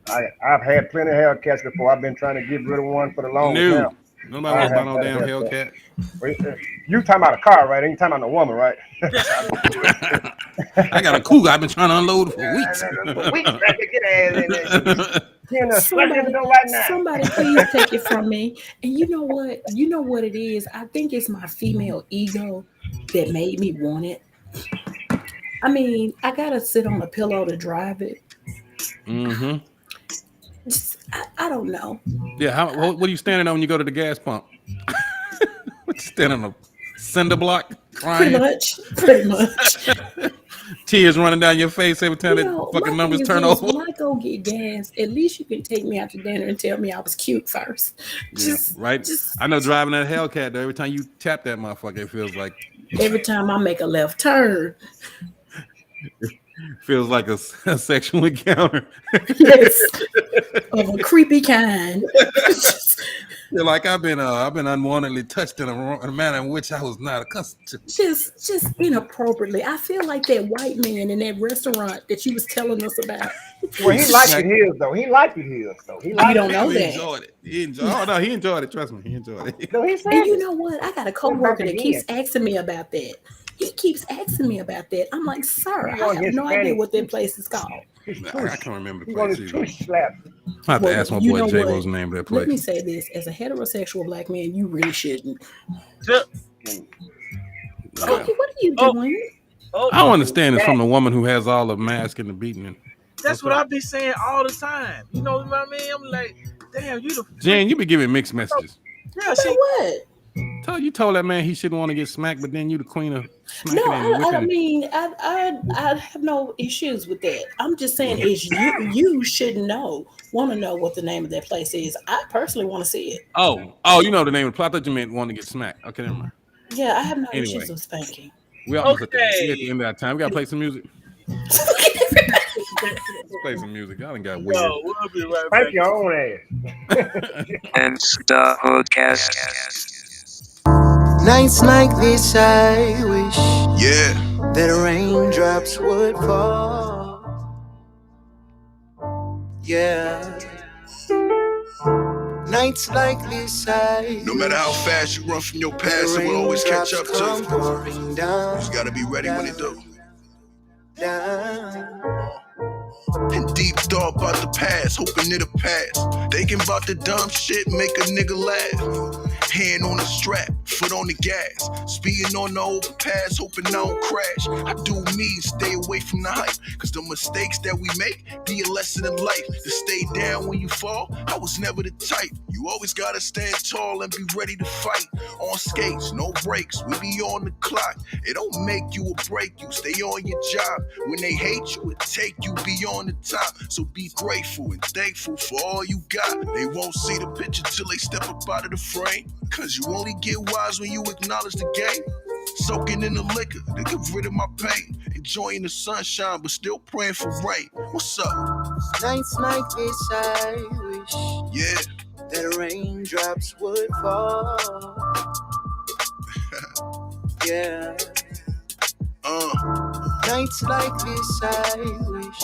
I've had plenty of Hellcats before. I've been trying to get rid of one for the longest time. Nobody wants to buy no damn Hellcat. You talking about a car, right? Ain't talking about a woman, right? I got a Cougar. I've been trying to unload for weeks. Somebody please take it from me. And you know what? You know what it is? I think it's my female ego that made me want it. I mean, I gotta sit on a pillow to drive it. Mm-hmm. I don't know. Yeah, what are you standing on when you go to the gas pump? What you standing on a cinder block? Crying? Pretty much. Tears running down your face every time that fucking numbers turn over. When I go get gas, at least you can take me out to dinner and tell me I was cute first. Right? I know driving that Hellcat, though, every time you tap that motherfucker, it feels like... Every time I make a left turn. Feels like a sexual encounter. Yes, of a creepy kind. Feel like I've been unwantedly touched in a manner in which I was not accustomed to. Just inappropriately. I feel like that white man in that restaurant that you was telling us about. Well, he liked it his though. He liked it his though. You don't know that. He enjoyed it. He enjoyed it. Trust me, he enjoyed it. No, and you know what? I got a coworker that keeps asking me about that. He keeps asking me about that. I'm like, sir, I have no idea what that place is called. I can't remember the place either. I have to ask my you boy know J-Bo's name of that place. Let me say this. As a heterosexual black man, you really shouldn't. Okay, what are you doing? I don't understand it from the woman who has all the mask and the beating. That's what I be saying all the time. You know what I mean? I'm like, damn, you the... Jen, you be giving mixed messages. Yeah, what? You told that man he shouldn't want to get smacked, but then you the queen of smacking. No, I mean, I have no issues with that. I'm just saying is you should want to know what the name of that place is. I personally want to see it. Oh, you know the name of the place. I thought you meant want to get smacked. Okay, never mind. Yeah, I have no issues with spanking. We almost at the end of that time. We gotta play some music. Let's play some music. Y'all ain't got weird. No, we'll be right back. Thank your own ass. And the HoodCast. Nights like this, I wish that raindrops would fall. Yeah. Nights like this, no matter how fast you run from your past, it will always catch up to you. You just gotta be ready when it do. And deep thought about the past, hoping it'll pass. Thinking about the dumb shit, make a nigga laugh. Hand on the strap, foot on the gas. Speeding on the overpass, hoping I don't crash. I do me, stay away from the hype. Cause the mistakes that we make be a lesson in life. To stay down when you fall, I was never the type. You always gotta stand tall and be ready to fight. On skates, no breaks, we be on the clock. It don't make you or break you, stay on your job. When they hate you, it take you beyond the top. So be grateful and thankful for all you got. They won't see the picture till they step up out of the frame. Cause you only get wise when you acknowledge the game. Soaking in the liquor to get rid of my pain. Enjoying the sunshine, but still praying for rain. What's up? Nights like this, I wish that raindrops would fall. Yeah. Nights like this, I wish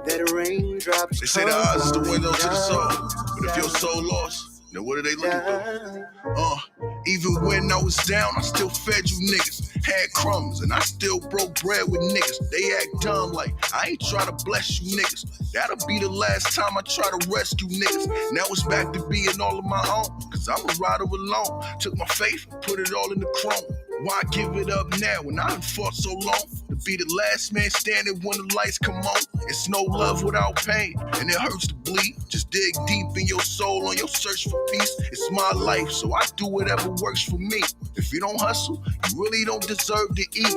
that raindrops. They say the eyes is the window to the soul, but if your soul lost, then what are they looking for? Even when I was down, I still fed you niggas. Had crumbs, and I still broke bread with niggas. They act dumb like I ain't try to bless you niggas. That'll be the last time I try to rescue niggas. Now it's back to being all of my own, cause I'm a rider alone. Took my faith and put it all in the chrome. Why give it up now when I done fought so long? To be the last man standing when the lights come on. It's no love without pain, and it hurts to bleed. Just dig deep in your soul on your search for peace. It's my life, so I do whatever works for me. If you don't hustle, you really don't deserve to eat.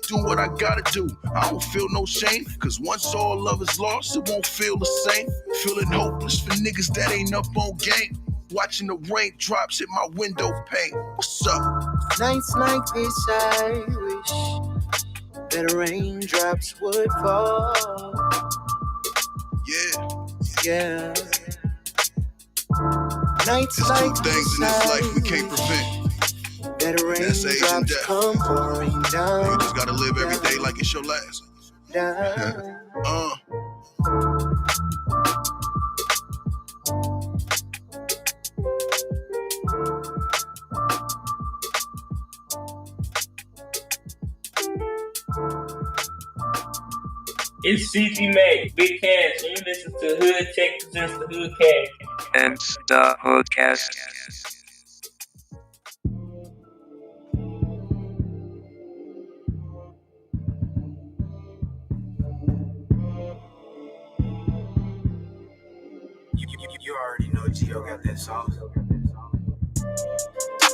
Do what I gotta do, I don't feel no shame. Cause once all love is lost, it won't feel the same. Feeling hopeless for niggas that ain't up on game. Watching the raindrops hit my window pane. What's up? Nights like this, I wish that raindrops would fall. Yeah. Nights There's like two things in this life we can't prevent. That That's age and raindrops death. come pouring down. You just gotta live every day like it's your last. It's G-Mack, Big Cash, and you listen to Hood Tech presents the HoodCast. And the HoodCast. You already know Gio got that sauce.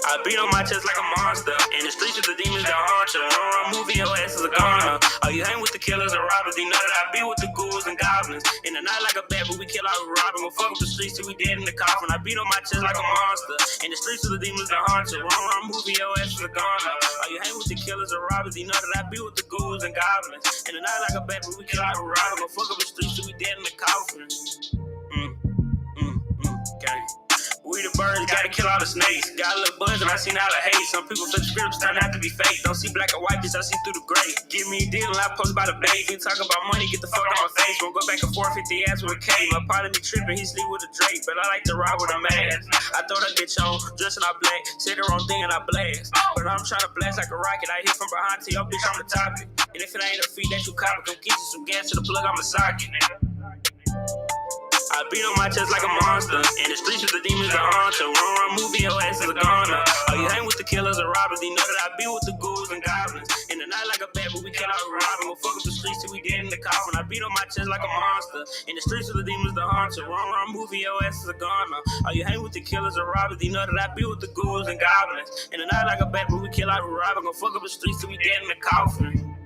I beat on my chest like a monster. In the streets of the demons that haunt you. Run, moving your ass is a goner. Oh, you hang with the killers and robbers. You know that I be with the ghouls and goblins. In the night like a bat, but we kill out robbing. We'll fuck up the streets till we dead in the coffin. I beat on my chest like a monster. In the streets of the demons that haunt you. Run, moving your ass is a goner. Oh, you hang with the killers and robbers. You know that I be with the ghouls and goblins. In the night like a bat, but we kill out robbing. We'll fuck up the streets till we dead in the coffin. Gang. We the birds, gotta kill all the snakes. Got a little buzz and I seen all the hate. Some people flip scripts, turn out to be fake. Don't see black and white, bitch, I see through the gray. Give me a deal and I post by the bait. You talk about money, get the fuck out my face. Won't go back and forth, 50 ass with a K. My partner be tripping, he sleep with a Drake. But I like to ride with a mask. I throw that bitch on, dressing all black. Say the wrong thing and I blast. But I'm trying to blast like a rocket. I hit from behind to your bitch on the topic. And if it ain't a feed that you copy, come get you some gas to the plug, I'm a socket. I beat on my chest like a monster. In the streets with the demons that haunt you. Run, moving your ass is a goner. Oh, you hang with the killers and robbers. You know that I be with the ghouls and goblins. In the night like a bat, but we kill out robbing. We'll fuck up the streets till we dead in the coffin. I beat on my chest like a monster. In the streets with the demons that haunt you. Run, moving your ass is a goner. Oh, you hang with the killers and robbers. You know that I be with the ghouls and goblins. In the night like a bat, but we kill out robbing. We'll fuck up the streets till we dead in the coffin.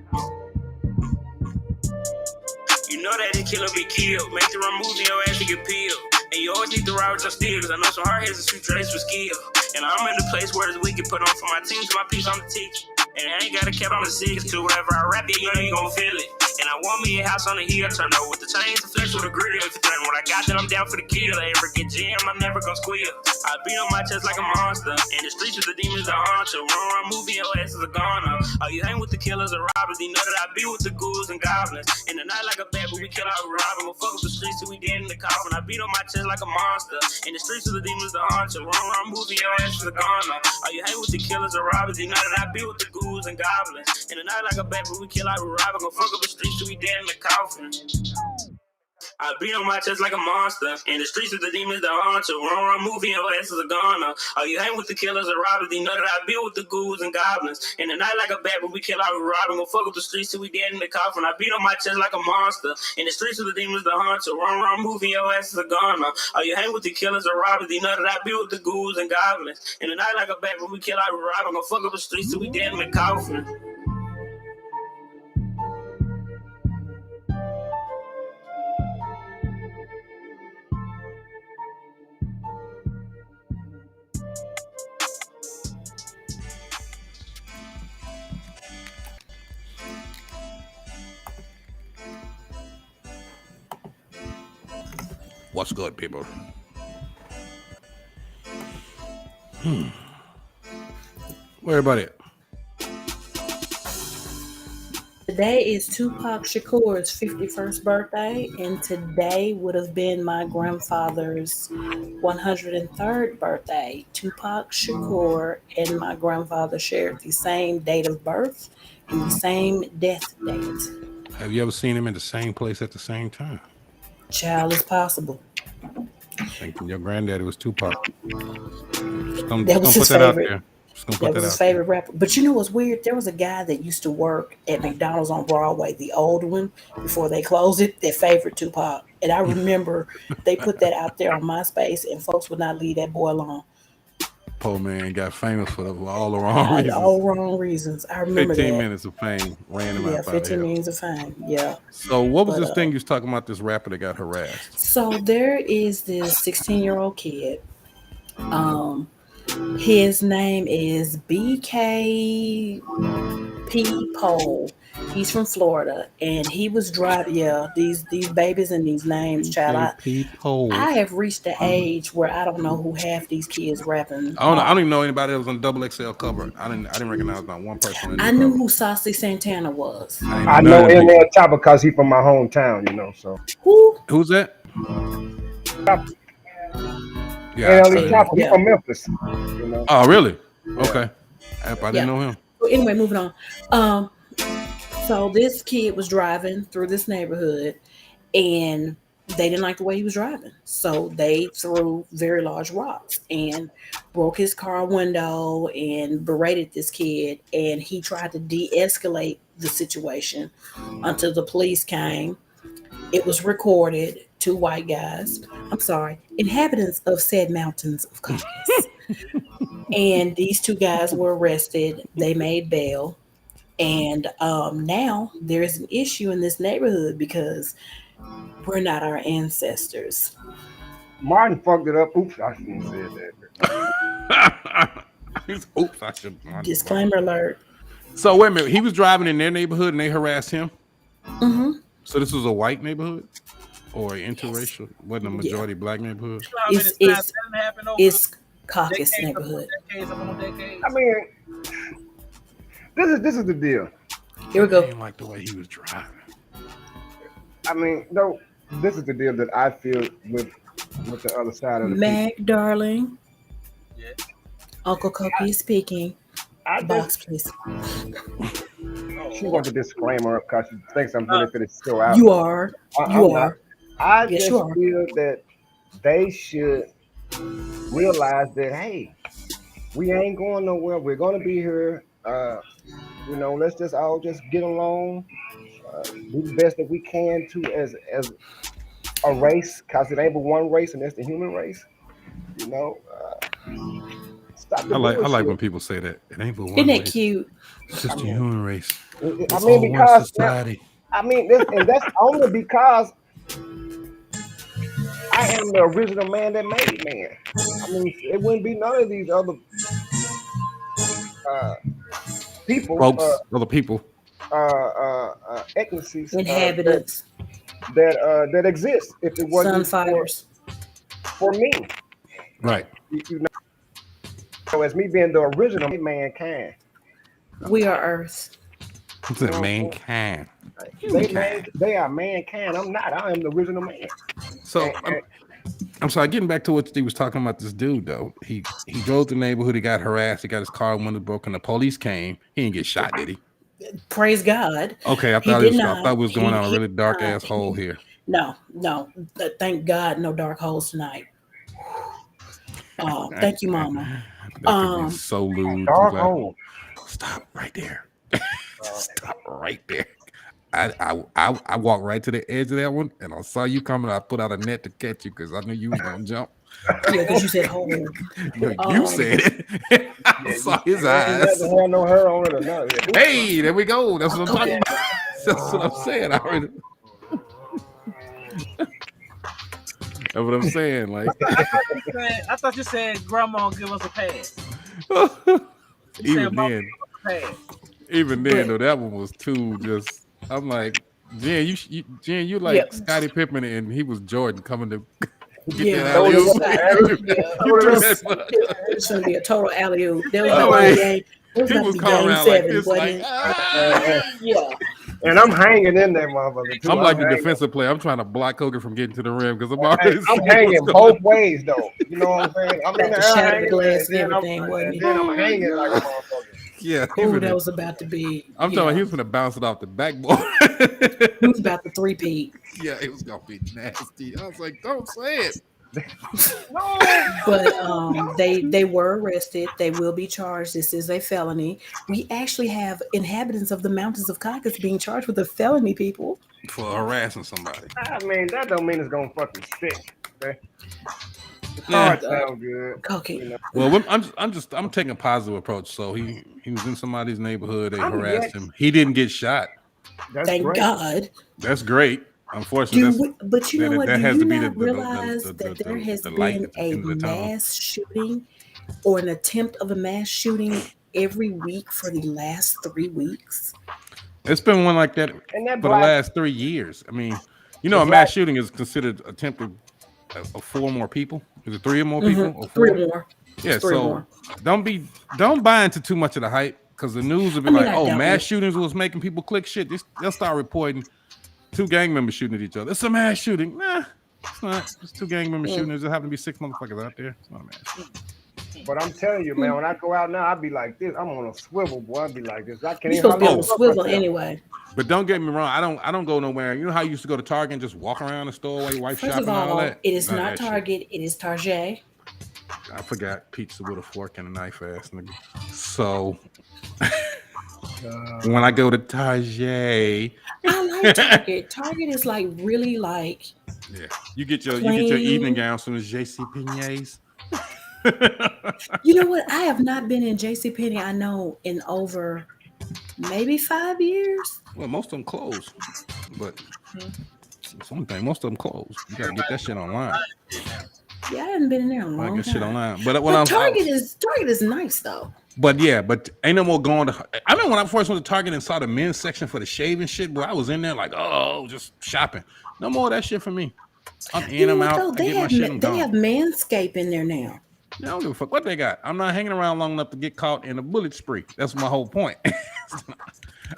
You know that the killer be killed. Make the wrong move and your ass to get peeled. And you always need to ride with your steel. Cause I know some hard heads and street trades for skill. And I'm in the place where this week can put on for my team. To my piece, I'm the teacher. And I ain't got a cap on the six. To wherever I rap it, you know you gon' feel it. And I want me a house on the hill. Turn over with the chains and flex with a grill. If you turn what I got, then I'm down for the kill. I ever get jammed, I'm never gon' squeal. I beat on my chest like a monster. In the streets with the demons that haunt you. Run, moving your ass is a goner. Oh, you hang with the killers and robbers. You know that I be with the ghouls and goblins. In the night like a bat, but we kill out robbing. We'll fuck up the streets till we dead in the coffin. I beat on my chest like a monster. In the streets with the demons that haunt you. Run, moving your ass is a goner. Oh, you hang with the killers and robbers. You know that I be with the ghouls and goblins. In the night like a bat, but we kill out robbing. We'll fuck up the streets till we dead in the coffin. I beat on my chest like a monster. In the streets with the demons that haunt you. Run, moving your ass is a goner. Oh, you hang with the killers and robbers. You know that I be with the ghouls and goblins. In the night like a bat, but we kill out robbing. We'll fuck up the streets till we dead in the coffin. I beat on my chest like a monster. In the streets with the demons that haunt you. Run, moving your ass is a goner. Oh, you hang with the killers and robbers. You know that I be with the ghouls and goblins. In the night like a bat, but we kill out robbing. We'll fuck up the streets till we dead in the coffin. What's good, people? Where everybody at? Today is Tupac Shakur's 51st birthday, and today would have been my grandfather's 103rd birthday. Tupac Shakur and my grandfather shared the same date of birth and the same death date. Have you ever seen him in the same place at the same time? Child, is possible. Thinking your granddaddy was Tupac. That was his favorite. That was his favorite rapper. But you know what's weird? There was a guy that used to work at McDonald's on Broadway, the old one, before they closed it, that favored Tupac. And I remember they put that out there on MySpace, and folks would not leave that boy alone. Poor man got famous for all the wrong reasons. All wrong reasons. I remember 15 that. minutes of fame ran him out. 15 minutes of fame. Yeah. So what was this thing you was talking about? This rapper that got harassed. So there is this 16-year-old kid. His name is BKP Pole. He's from Florida, and he was driving. Yeah, these babies and these names, child. I have reached the age where I don't know who half these kids rapping. I don't even know anybody that was on double XL cover. I didn't recognize not one person. I knew who Saucy Santana was. I know NL Chopper because he's from my hometown, you know. So who's that? Yeah, Chopper. He's from Memphis. You know? Oh, really? Okay. I didn't know him. So anyway, moving on. So this kid was driving through this neighborhood, and they didn't like the way he was driving. So they threw very large rocks and broke his car window and berated this kid. And he tried to de-escalate the situation until the police came. It was recorded. 2 white guys, inhabitants of said mountains of Caucasus. And these 2 guys were arrested. They made bail. And now there's an issue in this neighborhood because we're not our ancestors. Martin fucked it up. Oops, I shouldn't say that. Oops, I should. Disclaimer alert. So wait a minute. He was driving in their neighborhood and they harassed him? Mm-hmm. So this was a white neighborhood? Or interracial? Wasn't a majority black neighborhood? It's Caucasus neighborhood. I mean, this is the deal. Here we go. I didn't like the way he was driving. I mean, no, this is the deal that I feel with the other side of the Mac, darling. Yeah. Uncle Cookie is speaking. Box, please. She wants a disclaimer because she thinks I'm really going to show out. You are. I just feel that they should realize that, hey, we ain't going nowhere. We're going to be here. You know, let's just all just get along, do the best that we can to as a race, because it ain't but one race, and that's the human race. You know, stop the I like when people say that. It ain't but one race. Isn't that race. cute? It's just the human race. I mean, because that's only because I am the original man that made man. I mean, it wouldn't be none of these other people, folks, other people, ethnicities, inhabitants that exist. If it wasn't for me, right? You know, so as me being the original mankind, we are Earth. What's it, mankind? They are mankind. I'm not. I am the original man. So I'm sorry. Getting back to what he was talking about, this dude though, he drove the neighborhood. He got harassed. He got his car window broken. The police came. He didn't get shot, did he? Praise God. Okay, I thought we was going down a really dark ass hole here. No. Thank God, no dark holes tonight. Thank you, Mama. So lewd. Dark hole. Stop right there. Stop right there. I walked right to the edge of that one, and I saw you coming. I put out a net to catch you because I knew you was gonna jump. Yeah, because you said hole. You said it. I saw his eyes. No hair on it or nothing. Hey, there we go. That's what I'm talking about. That's what I'm saying. That's what I'm saying. Like, I thought you said Grandma give us a pass. Even then, though, that one was too just. I'm like, Jen, you like Scottie Pippen, and he was Jordan coming to Yeah, it's gonna be a total alley oop. There was about to be game. It was about to be game 7, wasn't it? Yeah. And I'm hanging in there, motherfucker. Too. I'm like the defensive player. I'm trying to block Hogan from getting to the rim because I'm hanging both ways though. You know what I'm saying? I'm in the shatter the glass and everything, wasn't it? Then I'm hanging like a motherfucker. Yeah. Ooh, that was about to be. I'm talking about he was gonna bounce it off the backboard. He was about to 3-peat. Yeah, it was gonna be nasty. I was like, don't say it. But they were arrested. They will be charged. This is a felony. We actually have inhabitants of the mountains of Caucasus being charged with a felony, people, for harassing somebody. I mean, that don't mean it's gonna fucking stick. Okay. Sound good. Okay. You know? Well, I'm taking a positive approach. So he was in somebody's neighborhood. They harassed him. He didn't get shot. Thank God. That's great. Unfortunately, but you know what? Do you not realize that there has been a mass shooting or an attempt of a mass shooting every week for the last 3 weeks? It's been one like that for the last 3 years. I mean, you know, a mass shooting is considered attempted of 4 more people. Is it 3 or more people? Or 4? 3 or more. Yeah, so don't buy into too much of the hype because the news will be mass shootings was making people click shit. They'll start reporting 2 gang members shooting at each other. It's a mass shooting. Nah, it's not. It's 2 gang members shooting. There just happen to be 6 motherfuckers out there. It's not a mass shooting. But I'm telling you, man, when I go out now, I'll be like this. I'm on a swivel, boy. I'll be like this. I can't even supposed to be on a swivel anyway. But don't get me wrong. I don't go nowhere. You know how you used to go to Target and just walk around the store while your wife shopping and all that? It is not Target. It is Target. I forgot pizza with a fork and a knife ass nigga. So when I go to Target, I like Target. Target is like really like you get your evening gown from the JCPenney's. You know what? I have not been in JCPenney, I know, in over maybe 5 years. Well, most of them closed, but it's one thing. Most of them closed. You gotta get that shit online. Yeah, I haven't been in there in a long time. Get shit online, but Target is nice though. But ain't no more going to. I remember when I first went to Target and saw the men's section for the shaving shit, but I was in there like, just shopping. No more of that shit for me. I'm in, I'm out. I get my shit, I'm gone. They have Manscaped in there now. I don't give a fuck what they got. I'm not hanging around long enough to get caught in a bullet spree. That's my whole point.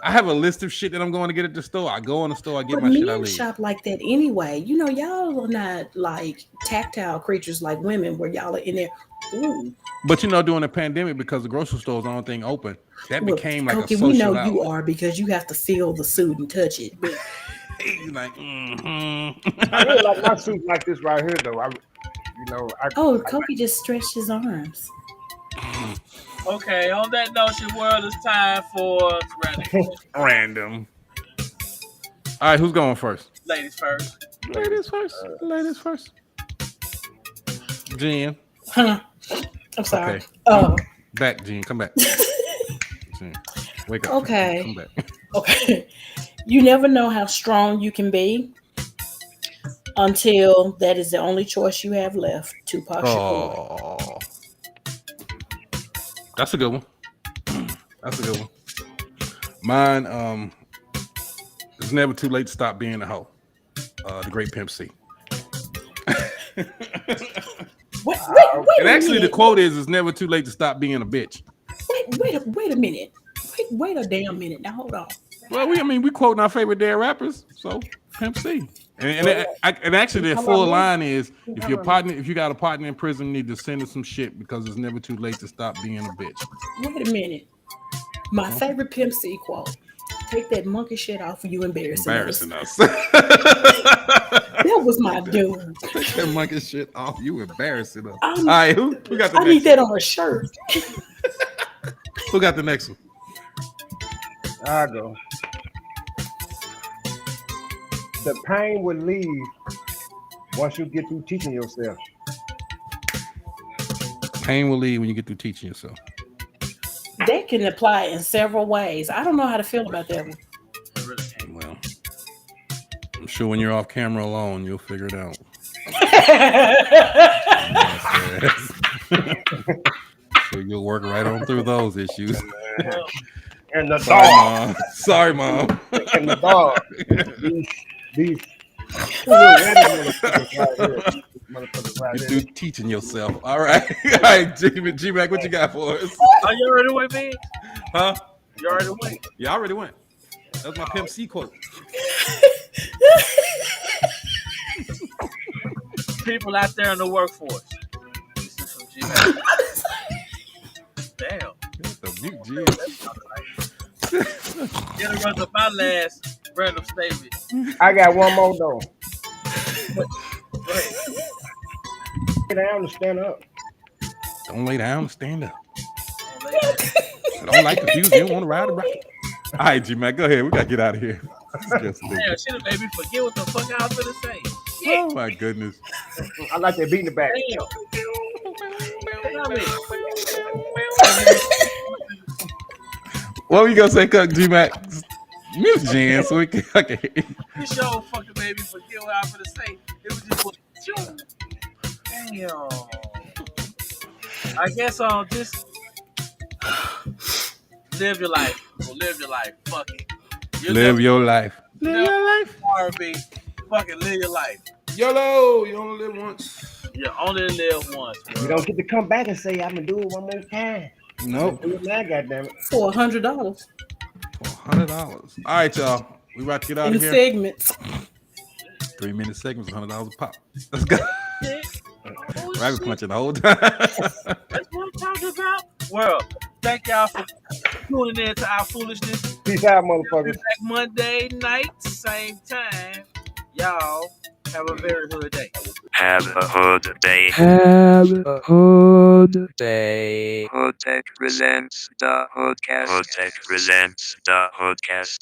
I have a list of shit that I'm going to get at the store. I go in the store, I get my shit, I leave. Shop like that anyway. You know, y'all are not like tactile creatures like women where y'all are in there. Ooh. But you know, during the pandemic, because the grocery store was the only thing open, that became like a social we know outlet. You are because you have to feel the suit and touch it. But he's like, I really like my suit like this right here, though. Koki just stretched his arms. Okay, on that note, your world is time for random. All right, who's going first? Ladies first. Ladies first. Jen. I'm sorry. Okay. Back, Jen. Come back. Jen, wake up. Okay. Come back. Okay. You never know how strong you can be until that is the only choice you have left. Tupac Shakur. That's a good one. Mine, it's never too late to stop being a hoe. The Great Pimp C. Wait and actually, the quote is, "It's never too late to stop being a bitch." Wait a minute. Wait a damn minute. Now hold on. Well, we quoting our favorite dead rappers, so Pimp C. And actually, the full line is, if you got a partner in prison, you need to send us some shit because it's never too late to stop being a bitch. Wait a minute. My favorite Pimp C quote: "Take that monkey shit off of you, embarrassing us." That was my dude. Take that monkey shit off you, embarrassing us. All right, who got the next one? I need that on a shirt. Who got the next one? I go. The pain will leave once you get through teaching yourself. Pain will leave when you get through teaching yourself. That can apply in several ways. I don't know how to feel about that one. Well, I'm sure when you're off camera alone, you'll figure it out. So you'll work right on through those issues. And the dog. Sorry, Mom. And the dog. These right You there. do teaching yourself. All right. All right, G-Mack, what you got for us? Are you already went, man? Huh? You already went. Yeah, I already went. That was my Pimp C quote. People out there in the workforce. This is from G-Mack. Damn. The mute G. Get runs up my last random statement. I got one more though. Go ahead. Sit down and stand up. Don't lay down, stand up. Don't like the views. You don't want to ride the rocket. All right, G-Mack, go ahead. We got to get out of here. Damn, shit have made me forget what the fuck I was gonna say. Oh, my goodness. I like that beat in the back. What were you going to say, Cook, G-Mack? Mute Jen so we can hear you. This show fucking made me forget what I was gonna say. It was just what, damn. I guess just live your life. Well, live your life. Fuck it. Live your life. Live your life. R&B. Fucking live your life. YOLO. You only live once. You only live once, bro. You don't get to come back and say, I'm going to do it one more time. Nope. Do it now, goddammit. For $100. $100. All right, y'all. We about to get out In of here. segments. 3-minute segments, $100 a pop. Let's go. Rabbit punching the whole time. That's what I'm talking about. Well, thank y'all for tuning in to our foolishness. Peace out, motherfuckers. Back Monday night, same time. Y'all have a very good day. Have a hood day. Have a hood day. HoodTech presents the HoodCast. HoodTech presents the HoodCast.